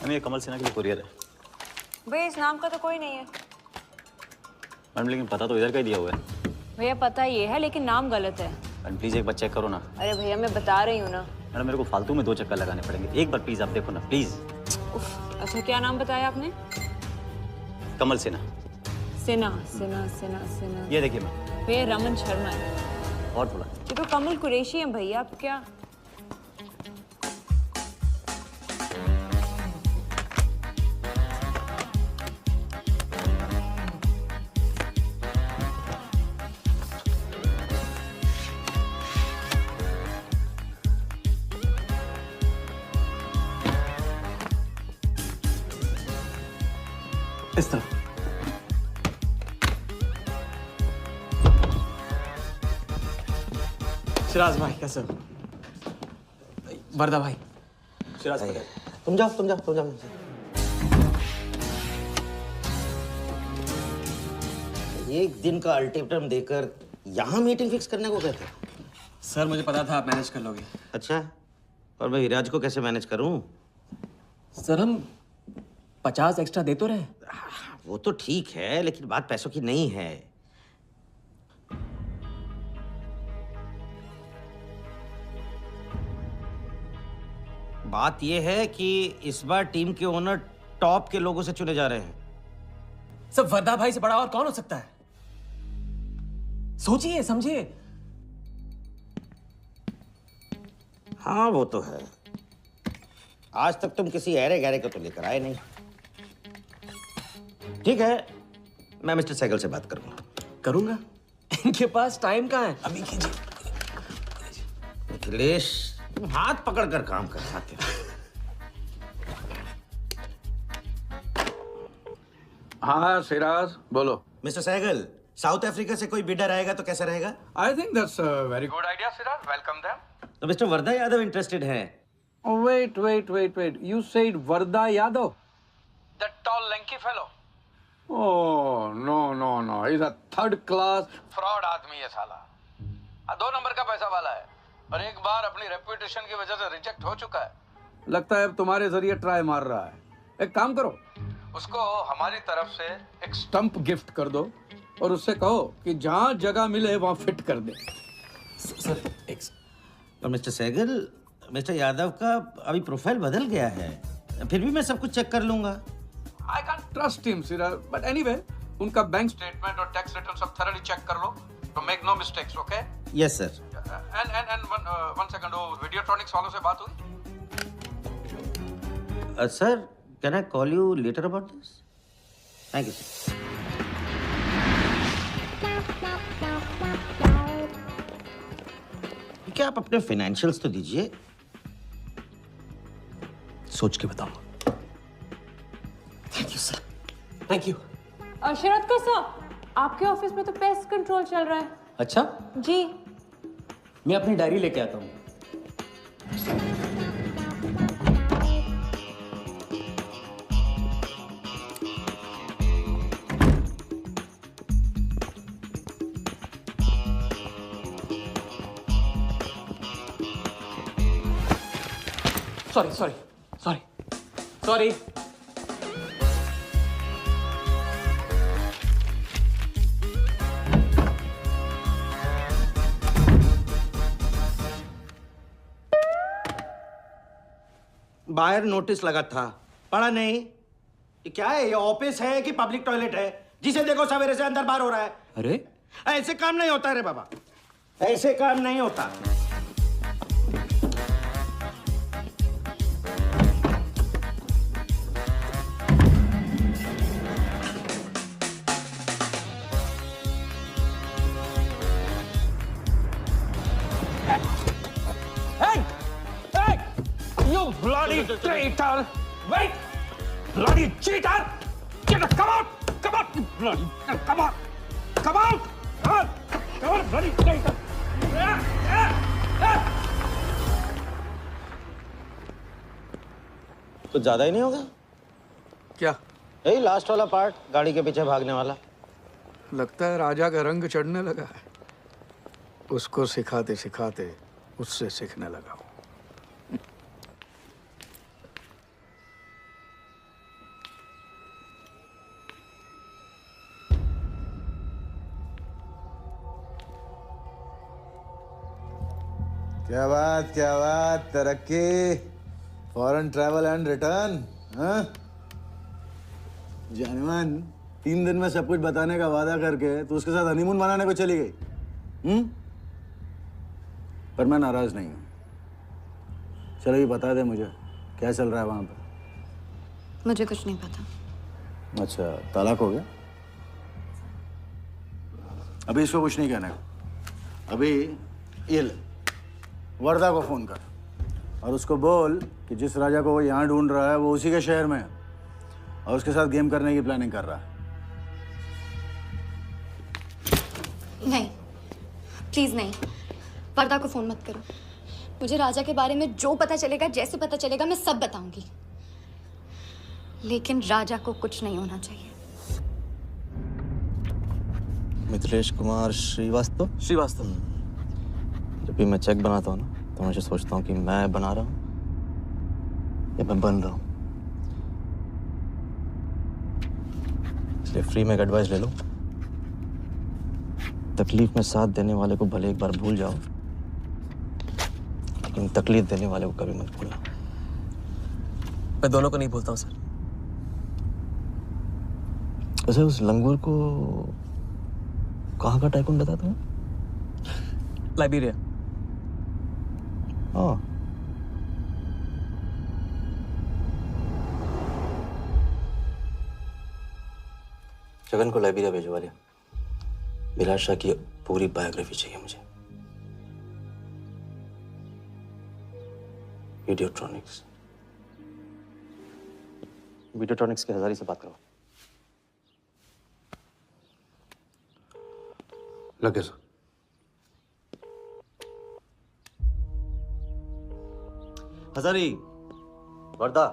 ये कमल सिन्हा के लिए कुरियर है। भैया इस नाम का तो कोई नहीं है। मैडम लेकिन पता तो इधर का ही दिया हुआ है। भैया पता ये है लेकिन नाम गलत है। मैडम प्लीज एक बार चेक करो ना। अरे भैया मैं बता रही हूँ ना। मैडम मेरे को फालतू में 2 चक्कर लगाने पड़ेंगे, एक बार प्लीज आप देखो ना प्लीज। अच्छा क्या नाम बताया आपने? कमल सिन्हा। सिन्हा सिन्हा सिन्हा सिन्हा। ये देखिए मैम। भैया रमन शर्मा है। और थोड़ा। ये तो कमल कुरैशी है भैया, आप क्या? इस तरफ। शिराज भाई कैसे हो? वर्दा भाई। शिराज भाई तुम जाओ। एक दिन का अल्टीमेटम देकर यहाँ मीटिंग फिक्स करने को कहते? सर मुझे पता था आप मैनेज कर लोगे। अच्छा, और मैं विराज को कैसे मैनेज करूं? सर हम 50 एक्स्ट्रा दे तो रहे। वो तो ठीक है लेकिन बात पैसों की नहीं है। बात यह है कि इस बार टीम के ओनर टॉप के लोगों से चुने जा रहे हैं। सब वर्दा भाई से बड़ा और कौन हो सकता है? सोचिए समझिए। हाँ वो तो है। आज तक तुम किसी ऐरे गहरे को तो लेकर आए नहीं। ठीक है, मैं मिस्टर सहगल से बात करूंगा। इनके पास टाइम कहाँ है? अभी कीजिए। मिथिलेश तुम हाथ पकड़ कर काम कर सकते हो। हाँ सिराज बोलो। मिस्टर सहगल, साउथ अफ्रीका से कोई बिडर आएगा तो कैसा रहेगा? I think that's a very good idea, Siraj. Welcome them. तो मिस्टर वर्धा यादव इंटरेस्टेड है? Oh, wait. You said Varda Yadav? That tall, lanky fellow? Oh, no. He's a third class fraud आदमी है साला. 2 नंबर का पैसा वाला है और एक बार अपनी रेपुटेशन की वजह से रिजेक्ट हो चुका है. लगता है अब तुम्हारे जरिए ट्राई मार रहा है. एक काम करो, उसको हमारी तरफ से एक स्टंप गिफ्ट कर दो और उससे कहो कि जहाँ जगह मिले वहाँ फिट कर दे. सर और मिस्टर सहगल, मिस्टर यादव का अभी प्रोफाइल बदल गया है. फिर भी मैं सब कुछ चेक कर लूंगा. I can't trust him, Siraj. But anyway, उनका बैंक स्टेटमेंट और टैक्स रिटर्न सब thoroughly चेक कर लो. तो make no mistakes, okay? Yes, sir. And one second, वो Videotronics वालों से बात हुई? Sir, can I call you later about this? Thank you, sir. क्या आप अपने फाइनेंशियल्स तो दीजिए. सोच के बताऊंगा. Thank you sir. Thank you. Sharad का सर, आपके ऑफिस में तो पेस्ट कंट्रोल चल रहा है. अच्छा, जी. मैं अपनी डायरी लेके आता हूँ. Sorry. बाहर नोटिस लगा था, पढ़ा नहीं? ये क्या है? ये ऑफिस है कि पब्लिक टॉयलेट है? जिसे देखो सवेरे से अंदर बाहर हो रहा है. अरे ऐसे काम नहीं होता रे बाबा. ऐसे काम नहीं होता. Bloody traitor! Wait! Bloody cheater! Come out! Bloody, come on! Come out! Come on, bloody traitor! कुछ ज्यादा ही नहीं होगा? क्या? यही लास्ट वाला पार्ट, गाड़ी के पीछे भागने वाला. लगता है राजा का रंग चढ़ने लगा है. उसको सिखाते सिखाते उससे सीखने लगा हूं. क्या बात, तरक्की, फॉरेन ट्रैवल एंड रिटर्न. जानवन 3 दिन में सब कुछ बताने का वादा करके तू उसके साथ हनीमून मनाने को चली गई. पर मैं नाराज नहीं हूँ. चलो ये बता दे मुझे क्या चल रहा है वहां पर. मुझे कुछ नहीं पता. अच्छा, तलाक हो गया? अभी इसको कुछ नहीं कहना. अभी ये ले, वर्धा को फोन कर और उसको बोल कि जिस राजा को वो यहाँ ढूंढ रहा है वो उसी के शहर में है और उसके साथ गेम करने की प्लानिंग कर रहा है. नहीं, प्लीज नहीं. वर्धा को फोन मत करो. मुझे राजा के बारे में जो पता चलेगा, जैसे पता चलेगा, मैं सब बताऊंगी. लेकिन राजा को कुछ नहीं होना चाहिए. मिथिलेश कुमार श्रीवास्तव. जब भी मैं चेक बनाता हूँ ना तो मुझे सोचता हूँ कि मैं बना रहा हूँ या मैं बन रहा हूँ. इसलिए फ्री में एक एडवाइस ले लो. तकलीफ में साथ देने वाले को भले एक बार भूल जाओ, लेकिन तकलीफ देने वाले को कभी मत भूलना. मैं दोनों को नहीं भूलता हूँ सर. वैसे उस लंगूर को कहाँ का टाइकून बताया तुम्हें? लाइबेरिया. हाँ. जगन को लाइबेरिया भिजवा लिया. विराट शाह की पूरी बायोग्राफी चाहिए मुझे. वीडियोट्रॉनिक्स के हजारी से बात करो. लगे सर। हजारी, वर्दा।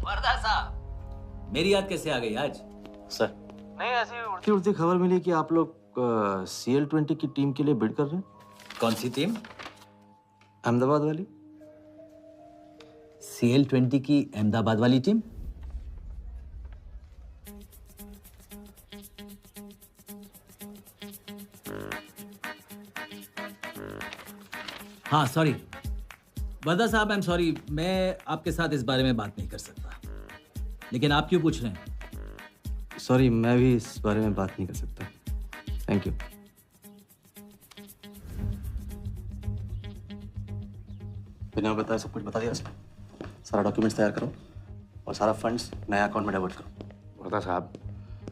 वर्दा साहब, मेरी याद कैसे आ गई आज? सर, नहीं ऐसी उड़ती उड़ती खबर मिली कि आप लोग CL20 की टीम के लिए बिड कर रहे हैं। कौन सी टीम? अहमदाबाद वाली। CL20 की अहमदाबाद वाली टीम? हाँ सॉरी वर्दा साहब, आई एम सॉरी, मैं आपके साथ इस बारे में बात नहीं कर सकता। लेकिन आप क्यों पूछ रहे हैं? सॉरी, मैं भी इस बारे में बात नहीं कर सकता। Thank you. बिना बताए सब कुछ बता दिया उसने। सारा डॉक्यूमेंट्स तैयार करो और सारा फंड्स नए अकाउंट में डाइवर्ट करो। वर्दा साहब,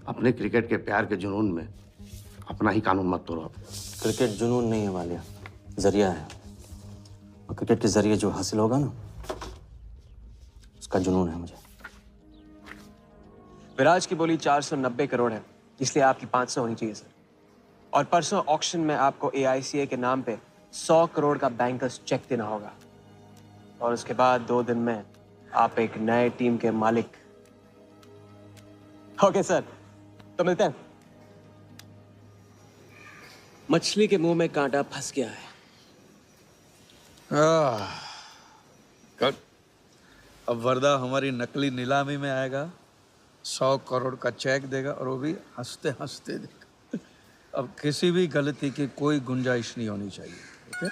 अपने क्रिकेट के प्यार के जुनून में अपना ही कानून मत तोड़ो। क्रिकेट जुनून नहीं है वालिया, जरिया है। और क्रिकेट के जरिए जो हासिल होगा ना, उसका जुनून है मुझे। विराज की बोली 490 करोड़ है, इसलिए आपकी 500 होनी चाहिए सर। और परसों ऑक्शन में आपको AICA के नाम पे 100 करोड़ का बैंकर्स चेक देना होगा। और उसके बाद 2 दिन में आप एक नए टीम के मालिक। ओके सर, तो मिलते हैं। मछली के मुंह में कांटा फंस गया है। गुड। अब वर्दा हमारी नकली नीलामी में आएगा, 100 करोड़ का चेक देगा और वो भी हंसते हंसते देगा। अब किसी भी गलती की कोई गुंजाइश नहीं होनी चाहिए। ओके?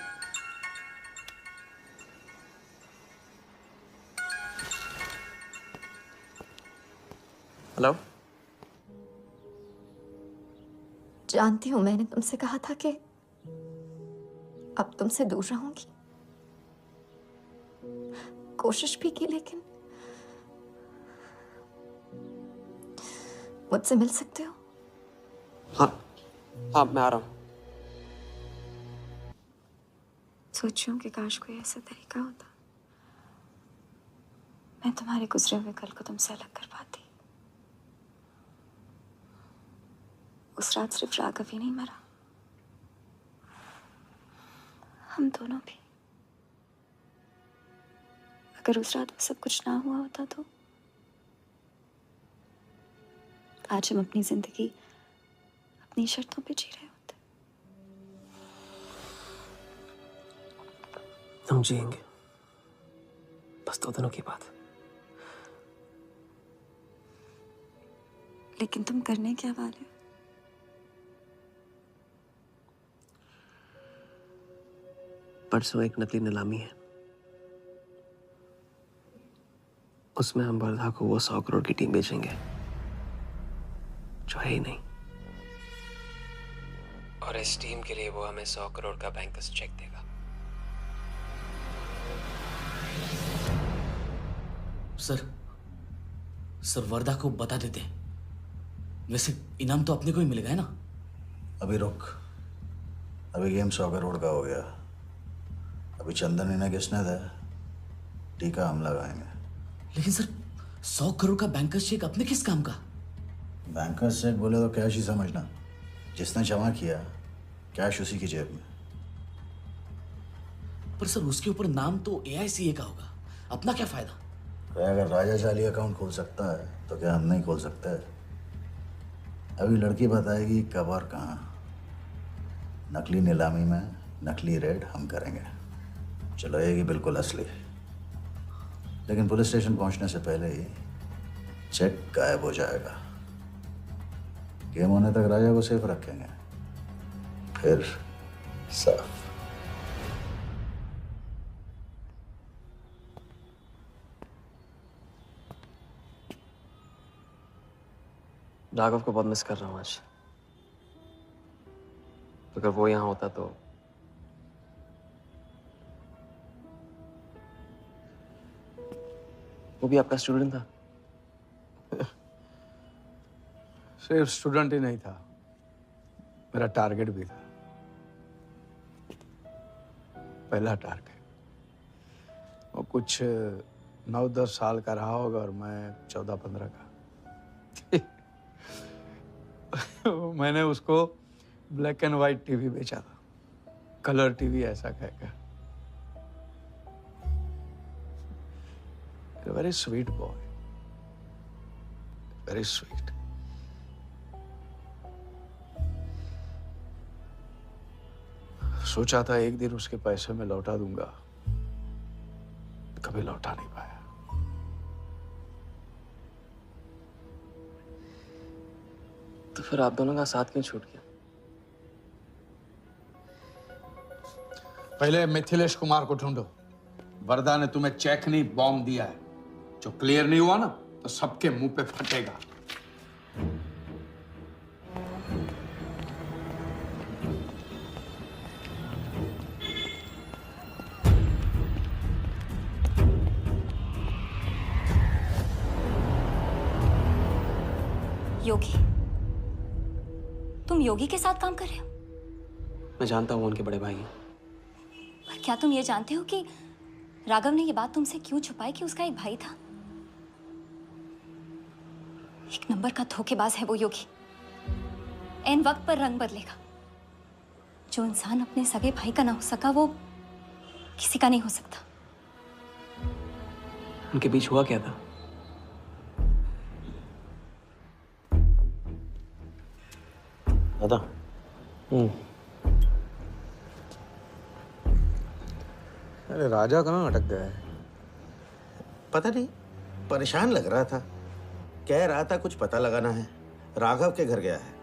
हेलो, जानती हूँ मैंने तुमसे कहा था कि अब तुमसे दूर रहूंगी। कोशिश भी की, लेकिन मुझसे मिल सकते हो? हाँ मैं आ रहा हूँ। सोचूं कि काश कोई ऐसा तरीका होता, मैं तुम्हारे गुजरे हुए कल को तुमसे अलग कर पाती। उस रात सिर्फ राघव ही नहीं मरा, हम दोनों भी। अगर उस रात में सब कुछ ना हुआ होता तो आज हम अपनी जिंदगी अपनी शर्तों पे जी रहे होते। हम जिएंगे, बस 2 दिनों की बात। लेकिन तुम करने क्या वाले हो? परसों एक नकली नीलामी है, उसमें हम वर्धा को वो 100 करोड़ की टीम बेचेंगे जो है ही नहीं। और इस टीम के लिए वो हमें 100 करोड़ का बैंकर्स चेक देगा। सर वर्धा को बता देते हैं। वैसे इनाम तो अपने को ही मिलेगा है ना? अभी रुक, अभी गेम 100 करोड़ का हो गया। अभी चंदन इन्हें किसने था, टीका हम लगाएंगे। लेकिन सर 100 करोड़ का बैंकर्स चेक अपने किस काम का? बैंकर्स चेक बोले तो कैश ही समझना। जिसने जमा किया कैश उसी की जेब में। पर सर उसके ऊपर नाम तो AICA का होगा, अपना क्या फायदा? अगर राजा चाली अकाउंट खोल सकता है तो क्या हम नहीं खोल सकते? अभी लड़की बताएगी कब और कहाँ। नकली नीलामी में नकली रेड हम करेंगे, चलाएगी बिल्कुल असली। लेकिन पुलिस स्टेशन पहुंचने से पहले ही चेक गायब हो जाएगा। गेम होने तक राजा को सेफ रखेंगे, फिर साफ। राघव को बहुत मिस कर रहा हूँ आज। अगर वो यहाँ होता तो वो भी आपका स्टूडेंट था। सिर्फ स्टूडेंट ही नहीं था, मेरा टारगेट भी था। पहला टारगेट। वो कुछ 9-10 साल का रहा होगा और मैं 14-15 का। मैंने उसको ब्लैक एंड व्हाइट टीवी बेचा था, कलर टीवी ऐसा कहकर। Very sweet boy, very sweet. सोचा था एक दिन उसके पैसे में लौटा दूंगा, कभी लौटा नहीं पाया। तो फिर आप दोनों का साथ क्यों छूट गया? पहले मिथिलेश कुमार को ढूंढो। वरदा ने तुम्हें चेक नहीं बॉम्ब दिया है, जो क्लियर नहीं हुआ ना तो सबके मुंह पे फटेगा। योगी, तुम योगी के साथ काम कर रहे हो? मैं जानता हूँ उनके बड़े भाई हैं। पर क्या तुम ये जानते हो कि राघव ने ये बात तुमसे क्यों छुपाई कि उसका एक भाई था? एक नंबर का धोखेबाज है वो योगी। ऐन वक्त पर रंग बदलेगा। जो इंसान अपने सगे भाई का ना हो सका वो किसी का नहीं हो सकता। उनके बीच हुआ क्या था? दादा। अरे राजा कहाँ अटक गया है? पता नहीं, परेशान लग रहा था। कह रहा था कुछ पता लगाना है, राघव के घर गया है।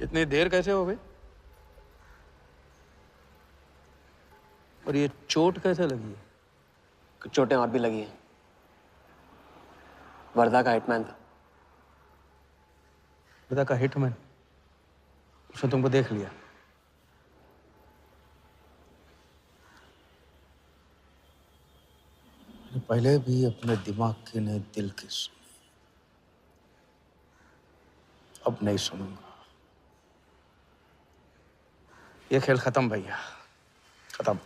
इतनी देर कैसे हो गई? और ये चोट कैसे लगी है? कुछ चोटें और भी लगी हैं। वर्धा का हिटमैन था। वर्धा का हिटमैन? उसने तुमको देख लिया? पहले भी अपने दिमाग की नहीं दिल की सुनी, अब नहीं सुनूंगा। ये खेल खत्म भैया, खत्म।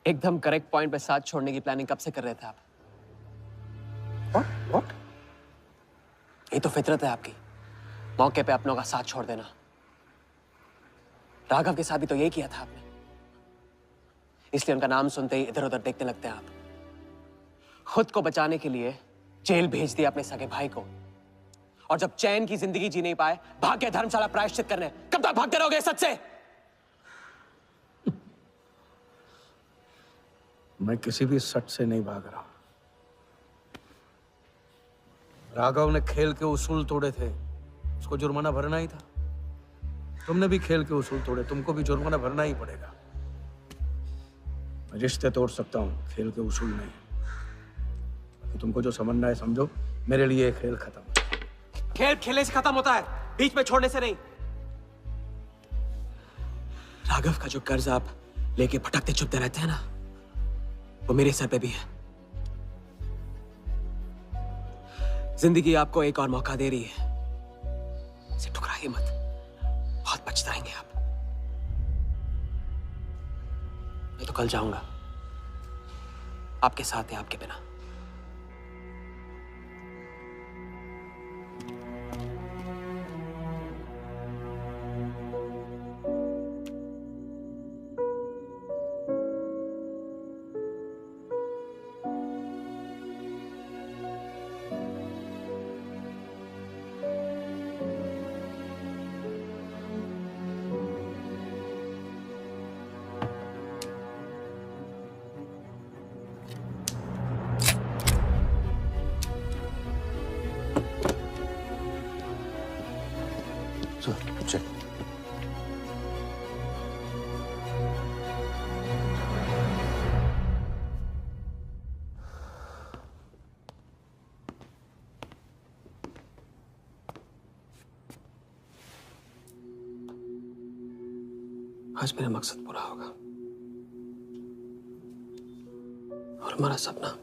एकदम करेक्ट पॉइंट पे साथ छोड़ने की प्लानिंग कब से कर रहे थे आप? What? ये तो फितरत है आपकी, मौके पे अपनों का साथ छोड़ देना। राघव के साथ भी तो यही किया था आपने, इसलिए उनका नाम सुनते ही इधर उधर देखने लगते हैं आप। खुद को बचाने के लिए जेल भेज दिया अपने सगे भाई को, और जब चैन की जिंदगी जी नहीं पाए भाग के धर्मशाला प्रायश्चित करने। कब तक भागते रहोगे सच से? मैं किसी भी सच से नहीं भाग रहा। राघव ने खेल के उसूल तोड़े थे, उसको जुर्माना भरना ही था। तुमने भी खेल के उसूल तोड़े, तुमको भी जुर्माना भरना ही पड़ेगा। मैं रिश्ते तोड़ सकता हूँ, खेल के उसूल नहीं। तुमको जो समझना है समझो, मेरे लिए ये खेल खत्म। खेल खेलने से खत्म होता है, बीच में छोड़ने से नहीं। राघव का जो कर्ज आप लेके भटकते चुपते रहते हैं ना, वो मेरे सर पे भी है। जिंदगी आपको एक और मौका दे रही है, इसे ठुकराइए मत, बहुत पछताएंगे आप। मैं तो कल जाऊंगा, आपके साथ है, आपके बिना। चल। आज मेरा मकसद पूरा होगा और हमारा सपना।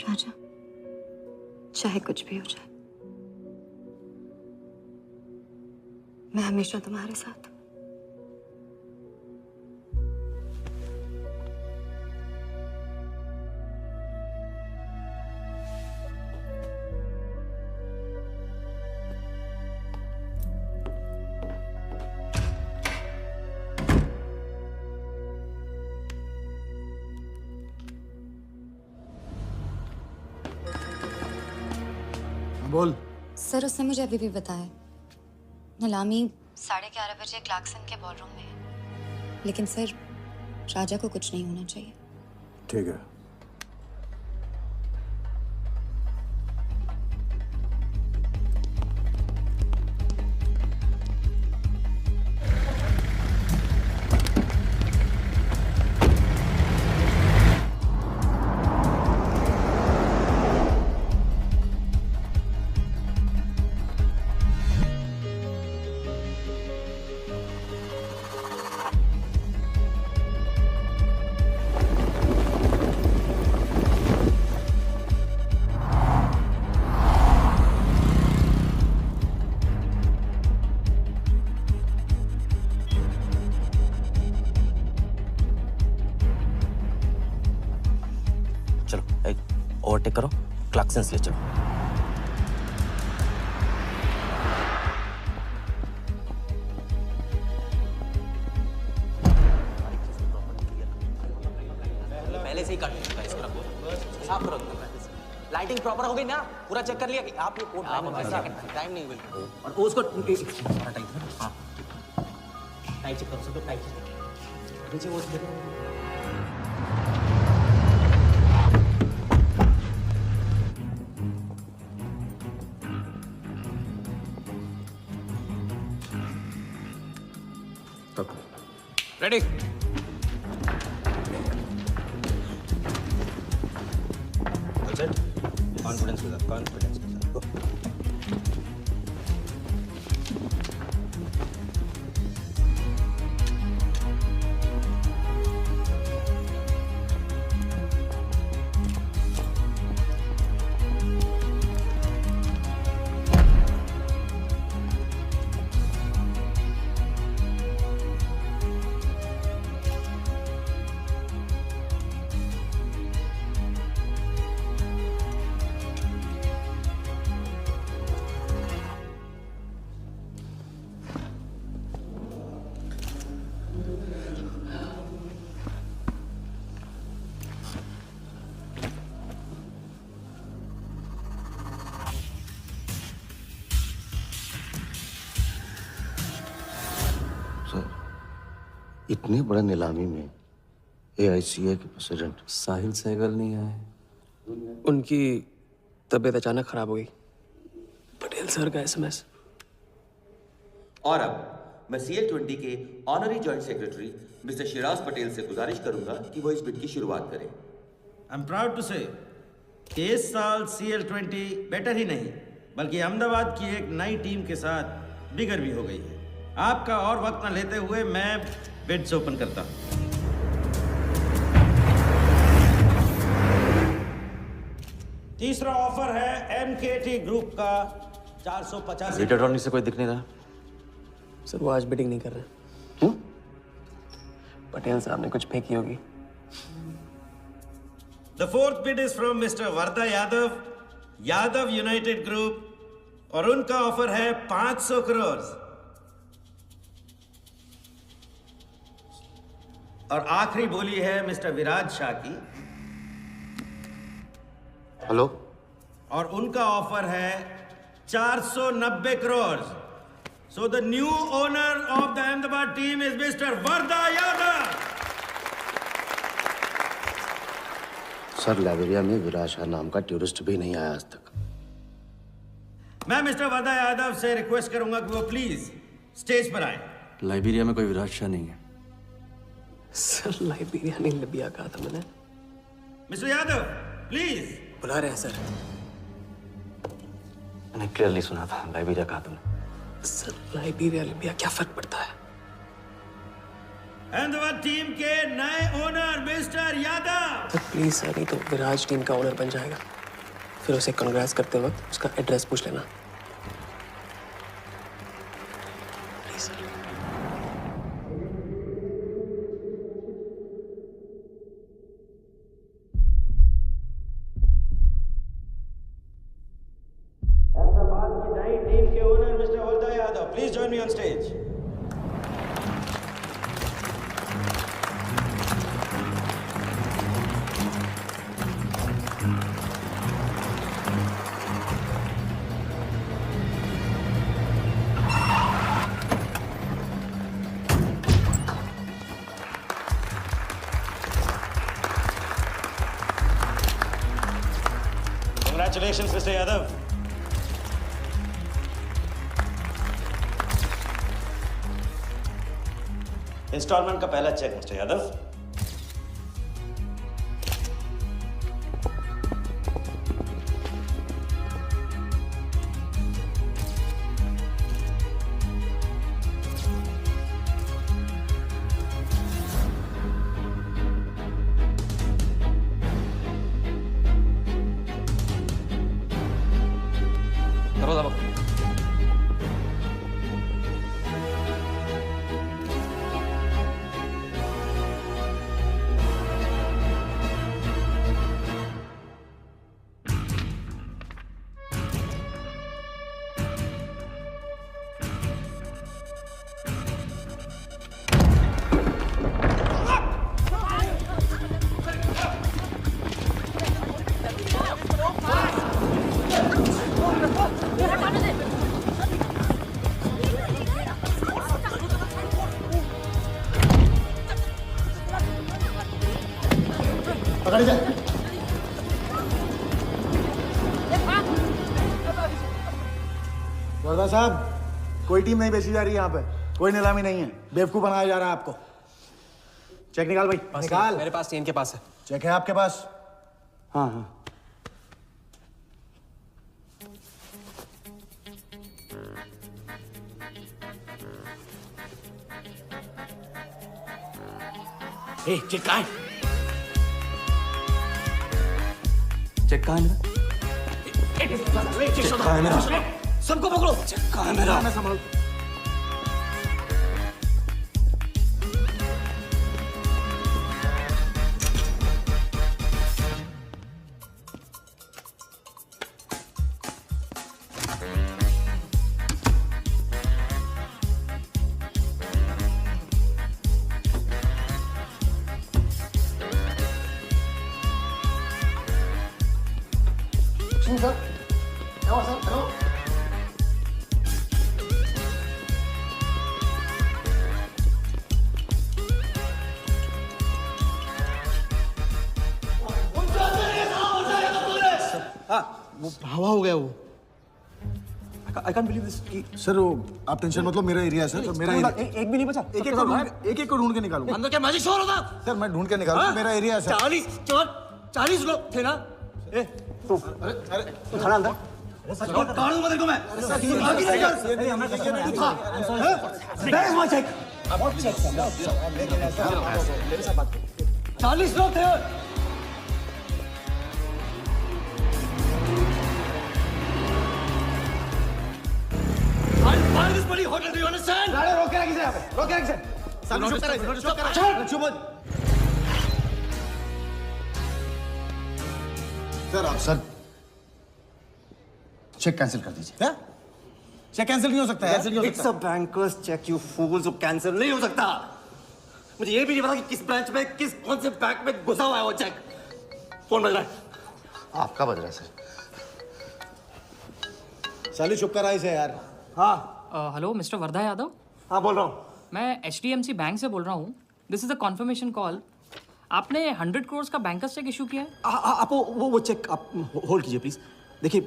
राजा, चाहे कुछ भी हो जाए, मैं हमेशा तुम्हारे साथ हूं। बोल। सर, उसने मुझे अभी भी बताया, नीलामी 11:30 बजे क्लार्कसन के बॉलरूम में है। लेकिन सर, राजा को कुछ नहीं होना चाहिए। ठीक है। ओवरटेक करो, क्लार्कसन ले चलो। पहले से ही कट चुका है, इसको रखो, साफ करो। लाइटिंग प्रॉपर हो गई ना? पूरा चेक कर लिया कि आप ये कोड टाइम नहीं हुई और उसको टाइट। हाँ, टाइट चेक करो, सब टाइट चेक। नीचे वो देखो। रेडी? कॉन्फिडेंस के साथ, कॉन्फिडेंस के साथ। इतनी बड़े नीलामी में AICA के प्रेसिडेंट साहिल सहगल नहीं आए। उनकी तबीयत अचानक खराब हो गई। पटेल सर का SMS। और अब मैं CL20 के honorary joint secretary mister Shiraz Patel से गुजारिश करूंगा कि वो इस बिड की शुरुआत करें। आई एम प्राउड टू से कि इस साल CL20 बेटर ही नहीं बल्कि अहमदाबाद की एक नई टीम के साथ बिगर भी हो गई है। आपका और वक्त न लेते हुए मैं बिड्स ओपन करता हूं। तीसरा ऑफर है MKT ग्रुप का 450। रीटा ट्रॉनी से कोई दिख नहीं रहा सर, वो आज बिडिंग नहीं कर रहे। क्यों? पटेल साहब ने कुछ फेंकी होगी। The fourth bid is from Mr. Varda Yadav, Yadav United group, और उनका ऑफर है 500 करोड़। और आखिरी बोली है मिस्टर विराज शाह की। हेलो। और उनका ऑफर है 490 crore. So the new owner of the Ahmedabad team is Mr. Varda Yadav. Sir, Liberia में विराज शाह नाम का टूरिस्ट भी नहीं आया आज तक। मैं मिस्टर वर्दा यादव से रिक्वेस्ट करूंगा कि वो प्लीज स्टेज पर आए। लाइबेरिया में कोई विराज शाह नहीं है। सर, लाइबेरिया नहीं, लिबिया कहा था मैंने। Mister Yadav please. बुला रहे हैं सर। मैंने क्लियरली सुना था, लाइबेरिया कहा तुमने। सर, लाइबेरिया लिबिया क्या फर्क पड़ता है? अहमदाबाद टीम के नए owner mister Yadav. Sir please sir, नहीं तो विराज टीम का ओनर बन जाएगा। फिर उसे कांग्रेस करते वक्त उसका एड्रेस पूछ लेना। Please sir. अहमदाबाद की नई टीम के owner mister Varda Yadav, please join me on stage. Congratulations, Mr. Yadav. Instalment का पहला चेक मिस्टर यादव। दरवाजा बंद। पकड़ जा। वर्दा साहब, कोई टीम नहीं बेची जा रही है यहाँ पे। कोई नीलामी नहीं है। बेवकूफ बनाया जा रहा है आपको। चेक निकाल भाई, निकाल। मेरे पास नहीं, इनके पास है। चेक है आपके पास? हाँ हाँ। चेक कहाँ है? चेक कहाँ है मेरा? चेक कहाँ है मेरा? सबको पकड़ो। चेक कहाँ है मेरा? मैं संभाल। वो हवा हो गया वो। आई कांट बिलीव दिस कि सर वो आप टेंशन मत लो, मेरा एरिया है सर, मेरा एरिया। एक भी नहीं बचा। एक को ढूंढ के निकालूंगा। अंदर क्या मैजिक शो हो रहा था? सर मैं ढूंढ के निकालूंगा, मेरा एरिया है सर। 40 लोग थे ना? ए तू तू था ना अंदर? कहाँ हूँ तेरे को मैं? चेक 40 लोग थे। Why this bloody hotel? Do you understand? रोक के रखिए यहाँ पे, रोक के रखिए। चुप हो। सर आप सर चेक कैंसिल कर दीजिए। क्या? चेक कैंसिल नहीं हो सकता है? It's a banker's check, you fools, cancel नहीं हो सकता। मुझे ये भी नहीं पता कि किस ब्रांच में, कौन से बैंक में घुसा हुआ है वो चेक। फोन बज रहा है। आपका बज रहा है सर। साली चुप कर आई से यार। हाँ। Hello mister Wardha Yadav. हाँ बोल रहा हूँ। मैं HDMC बैंक से बोल रहा हूँ। This is a confirmation call. आपने 100 करोड़ का बैंकर्स चेक इशू किया है? आप वो चेक आप होल्ड कीजिए प्लीज। देखिए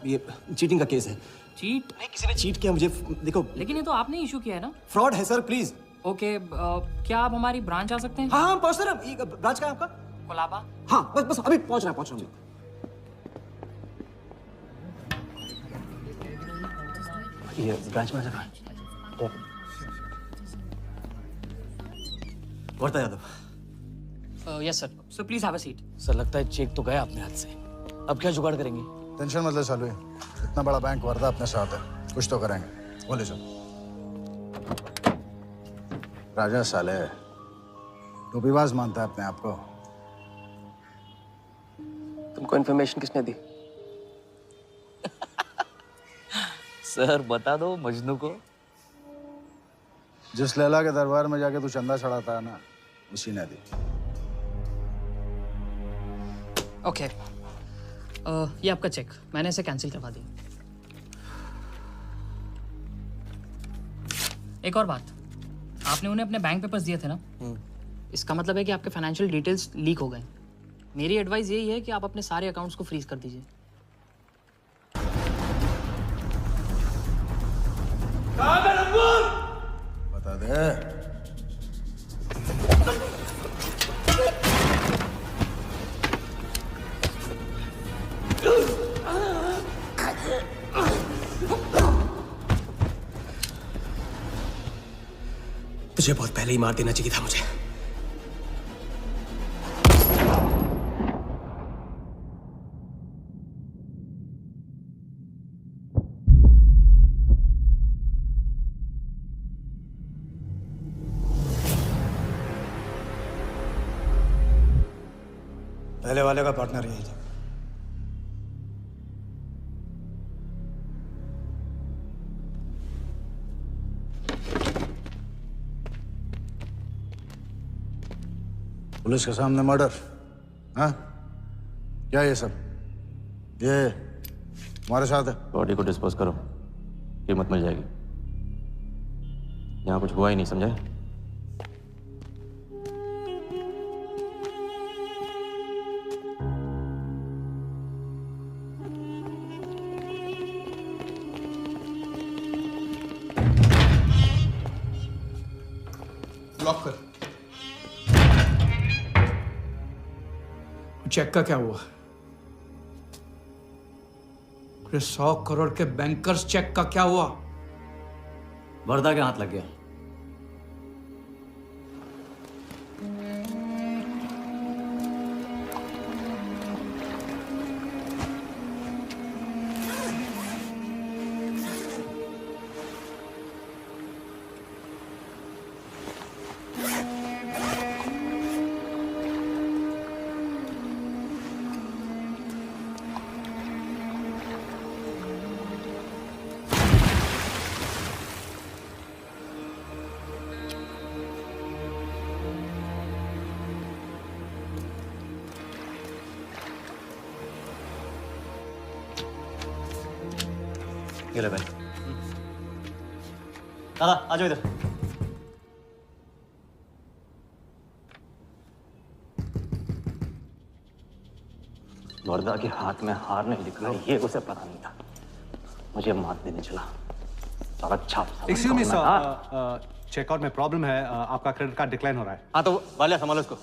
ये चीटिंग का केस है। चीट? नहीं, किसी ने चीट किया मुझे, देखो। लेकिन ये तो आपने इशू किया है ना? फ्रॉड है सर, प्लीज। ओके, क्या आप हमारी ब्रांच आ सकते हैं? हाँ पहुँच रहे हैं। ब्रांच का है आपका? कोलाबा। हाँ बस अभी पहुँच रहा हूँ। ये ब्रांच में जगह है। Wardha Yadav. Yes sir. So please have a seat. Sir लगता है चेक तो गया अपने हाथ से, अब क्या जुगाड़ करेंगे? टेंशन मत ले सालू, इतना बड़ा बैंक वर्धा अपने साथ है, कुछ तो करेंगे। बोले जाओ। राजा साले टोपीबाज मानता है अपने आप को। तुमको इन्फॉर्मेशन किसने दी? सर बता दो मजनू को। जिस लैला के दरबार में जाके तू चंदा चढ़ाता है ना, उसी ने दी। ओके, ये आपका चेक, मैंने इसे कैंसिल करवा दिया। एक और बात, आपने उन्हें अपने बैंक पेपर्स दिए थे ना? इसका मतलब है कि आपके फाइनेंशियल डिटेल्स लीक हो गए। मेरी एडवाइस यही है कि आप अपने सारे अकाउंट्स को फ्रीज कर दीजिए। बता दे। तुझे बहुत पहले ही मार देना चाहिए था मुझे। पहले वाले का पार्टनर यही था। पुलिस के सामने मर्डर? हाँ, क्या ये सब? ये हमारे साथ है। बॉडी को डिस्पोज करो, कीमत मिल जाएगी। यहाँ कुछ हुआ ही नहीं, समझे? लॉक कर। चेक का क्या हुआ? 100 करोड़ के बैंकर्स चेक का क्या हुआ? वर्धा के हाथ लग गया। ये ले भाई। दादा आ जाओ इधर। वर्धा के हाथ में हार नहीं दिख रहा, ये उसे पता नहीं था। मुझे मात देने चला। साला छाप। एक्सक्यूज मी सर, चेकआउट में प्रॉब्लम है, आपका क्रेडिट कार्ड डिक्लाइन हो रहा है। हाँ तो वाले संभालो इसको।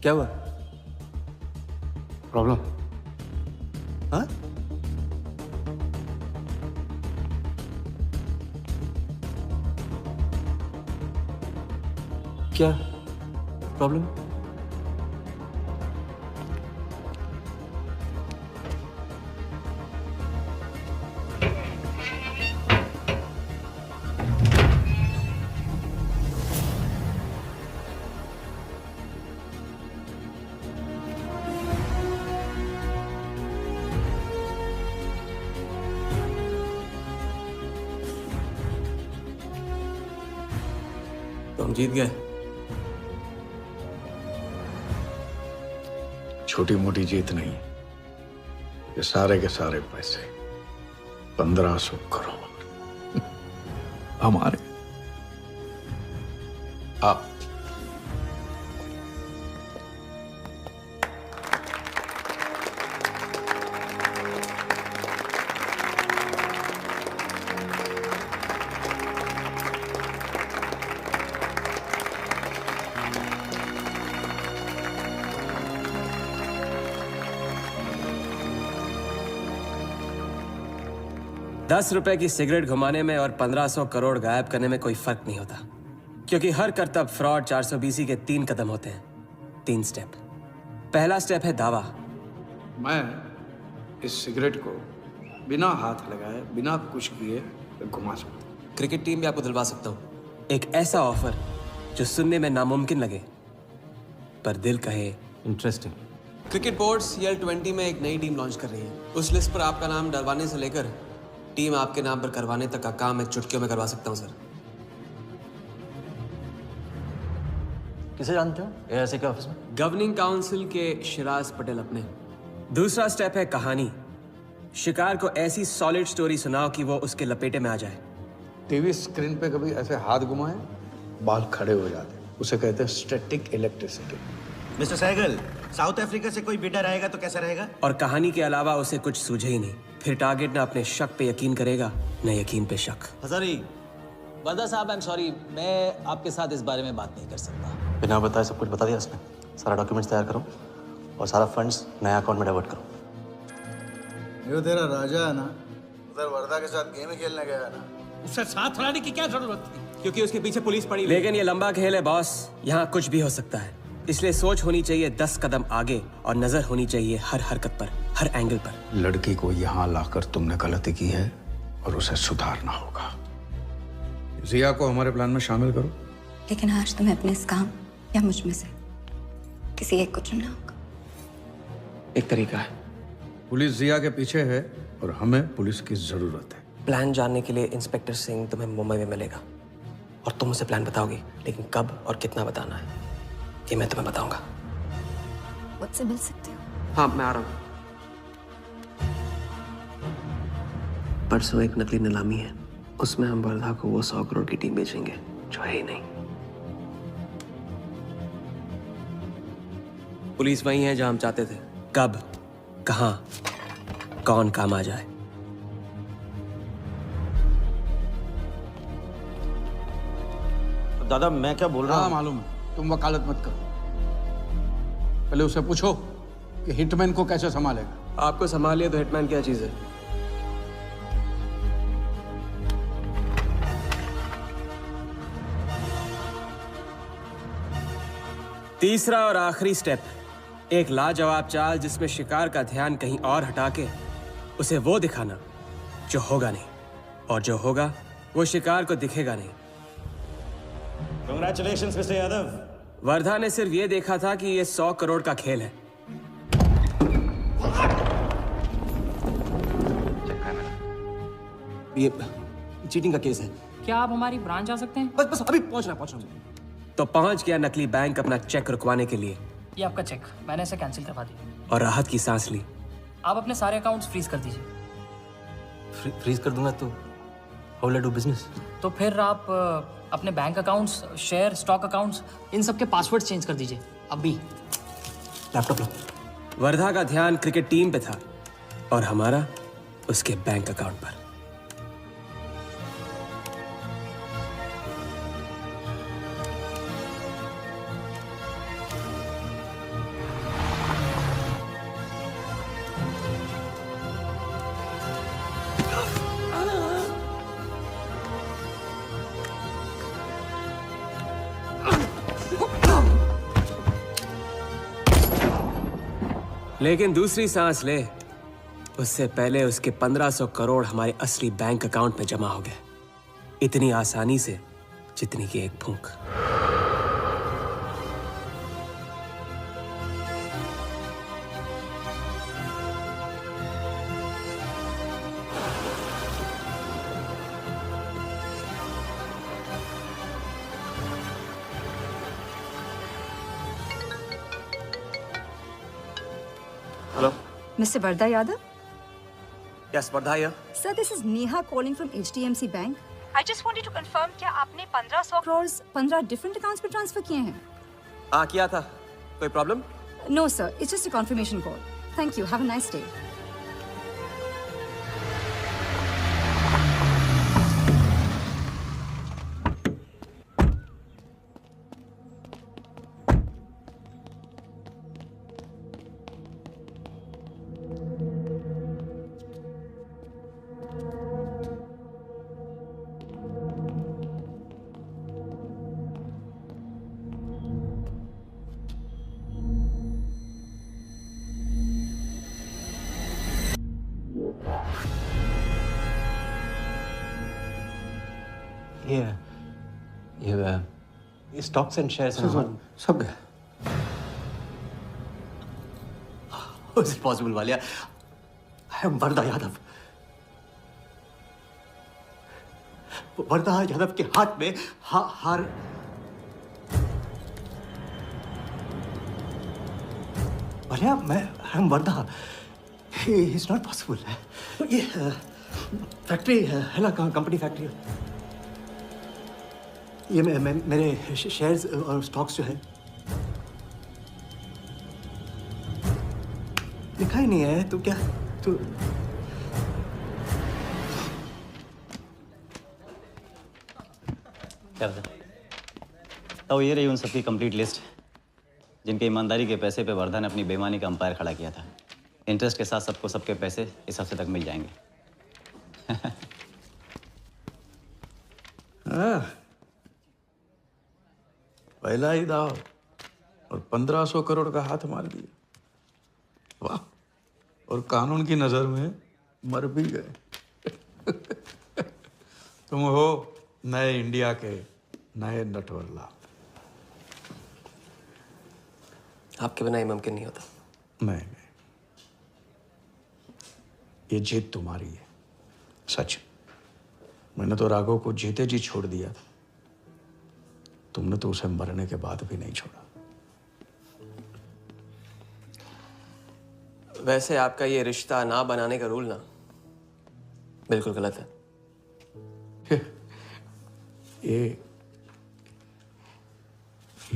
क्या हुआ? प्रॉब्लम? हाँ? क्या प्रॉब्लम? तो हम जीत गए। छोटी मोटी जीत नहीं, ये सारे के सारे पैसे 1500 करोड़ हमारे। आप ₹10 की सिगरेट घुमाने में और 1500 करोड़ गायब करने में कोई फर्क नहीं होता, क्योंकि हर करतब फ्रॉड 420 के 3 कदम होते हैं, 3 स्टेप। पहला स्टेप है दावा। मैं इस सिगरेट को बिना हाथ लगाए, बिना कुछ किए घुमा सकता हूँ। क्रिकेट टीम भी आपको दिलवा सकता हूँ एक ऐसा ऑफर जो सुनने में नामुमकिन लगे पर दिल कहे इंटरेस्टिंग। क्रिकेट बोर्ड CL20 में एक नई टीम लॉन्च कर रही है। उस लिस्ट पर आपका नाम डलवाने से लेकर टीम आपके नाम पर करवाने तक का काम मैं चुटकियों में करवा सकता हूं सर। किसे जानते हो AIC के ऑफिस में? गवर्निंग काउंसिल के शिराज पटेल अपने। दूसरा स्टेप है कहानी। शिकार को ऐसी सॉलिड स्टोरी सुनाओ कि वो उसके लपेटे में आ जाए। टीवी स्क्रीन पे कभी ऐसे हाथ घुमाए बाल खड़े हो जाते, उसे कहते हैं static electricity. Mister Sehgal, South Africa से कोई बिडर आएगा तो कैसा रहेगा? और कहानी के अलावा उसे कुछ सूझे ही नहीं, फिर टारगेट ना अपने शक पे यकीन करेगा न यकीन पे शक। हजारी, वर्दा साहब, आई एम सॉरी, मैं आपके साथ इस बारे में बात नहीं कर सकता। बिना बताए सब कुछ बता दिया उसने। सारा डॉक्यूमेंट्स तैयार करो और सारा फंड्स नए अकाउंट में डाइवर्ट करो। ये तेरा राजा है ना, उधर वर्दा के साथ गेम खेलने गया है ना, उससे साथ रहने की क्या जरूरत थी? क्योंकि उसके पीछे पुलिस पड़ी। लेकिन ये लंबा खेल है बॉस, यहाँ कुछ भी हो सकता है। इसलिए सोच होनी चाहिए 10 कदम आगे और नजर होनी चाहिए हर हरकत पर, हर एंगल पर। लड़की को यहाँ लाकर तुमने गलती की है और उसे सुधारना होगा। जिया को हमारे प्लान में शामिल करो। लेकिन आज तुम्हें अपने इस काम या मुझ में से किसी एक को चुनना होगा। एक तरीका है। पुलिस जिया के पीछे है और हमें पुलिस की जरूरत है। प्लान जानने के लिए इंस्पेक्टर सिंह तुम्हें मुंबई में मिलेगा और तुम उसे प्लान बताओगी, लेकिन कब और कितना बताना है ये मैं तुम्हें बताऊंगा। मुझसे मिल सकते हो? हाँ, मैं आ रहा हूँ। परसों एक नकली नीलामी है, उसमें हम वर्धा को वो 100 करोड़ की टीम बेचेंगे जो है ही नहीं। पुलिस वही है जहां हम चाहते थे। कब, कहां, कौन काम आ जाए। दादा मैं क्या बोल रहा हूँ? मालूम है, तुम वकालत मत करो। पहले उसे पूछो कि हिटमैन को कैसे संभालेगा। आपको संभालिए तो हिटमैन क्या चीज है? तीसरा और आखिरी स्टेप, एक लाजवाब चाल जिसमें शिकार का ध्यान कहीं और हटा के उसे वो दिखाना जो होगा नहीं, और जो होगा वो शिकार को दिखेगा नहीं। Congratulations, mister Yadav. वर्धा ने सिर्फ ये देखा था कि ये 100 करोड़ का खेल है। ये चीटिंग का केस है। क्या आप हमारी ब्रांच आ सकते हैं? बस अभी पहुंच रहा तो पहुंच गया नकली बैंक अपना चेक रुकवाने के लिए। ये आपका चेक, मैंने इसे कैंसिल करवा दिया। और राहत की सांस ली। आप अपने सारे अकाउंट्स फ्रीज कर दीजिए। फ्रीज कर दूंगा तो how will I do business? तो फिर आप अपने bank accounts, share, stock accounts, इन सब के पासवर्ड चेंज कर दीजिए। अभी। लैपटॉप लो। वर्धा का ध्यान क्रिकेट टीम पे था और हमारा उसके बैंक अकाउंट पर। लेकिन दूसरी सांस ले उससे पहले उसके 1500 करोड़ हमारे असली बैंक अकाउंट में जमा हो गए, इतनी आसानी से जितनी कि एक फूंक। Hello. Mr. Vardha Yadav? Yes, Vardha here. Sir, this is Neha calling from HDMC Bank. I just wanted to confirm क्या आपने 1500 crores 15 different accounts पे ट्रांसफर किए हैं? हाँ किया था। कोई problem? No sir, it's just a confirmation call. Thank you. Have a nice day. ये स्टॉक्स एंड शेयर्स सब गए। How is it possible, Walia? I am Wardha Yadav. Wardha Yadav के हाथ में हार। वालिया, मैं I am Wardha. It's not possible। ये फैक्ट्री है ना, कंपनी फैक्ट्री। ये मेरे शेयर्स और स्टॉक्स जो है लिखा ही नहीं है। तू क्या तू क्या था? तो ये रही उन सबकी कंप्लीट लिस्ट जिनके ईमानदारी के पैसे पे वर्धा ने अपनी बेईमानी का अंपायर खड़ा किया था। इंटरेस्ट के साथ सबको सबके पैसे इस हफ्ते तक मिल जाएंगे। पहला ही दाव और 1500 करोड़ का हाथ मार दिया। वाह, और कानून की नजर में मर भी गए। तुम हो नए इंडिया के नए नटवरलाल। आपके बिना ये मुमकिन नहीं होता। नहीं, ये जीत तुम्हारी है। सच, मैंने तो राघव को जीते जी छोड़ दिया था। तुमने तो उसे मरने के बाद भी नहीं छोड़ा। वैसे आपका ये रिश्ता ना बनाने का रूल ना बिल्कुल गलत है। ये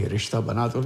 रिश्ता बना तो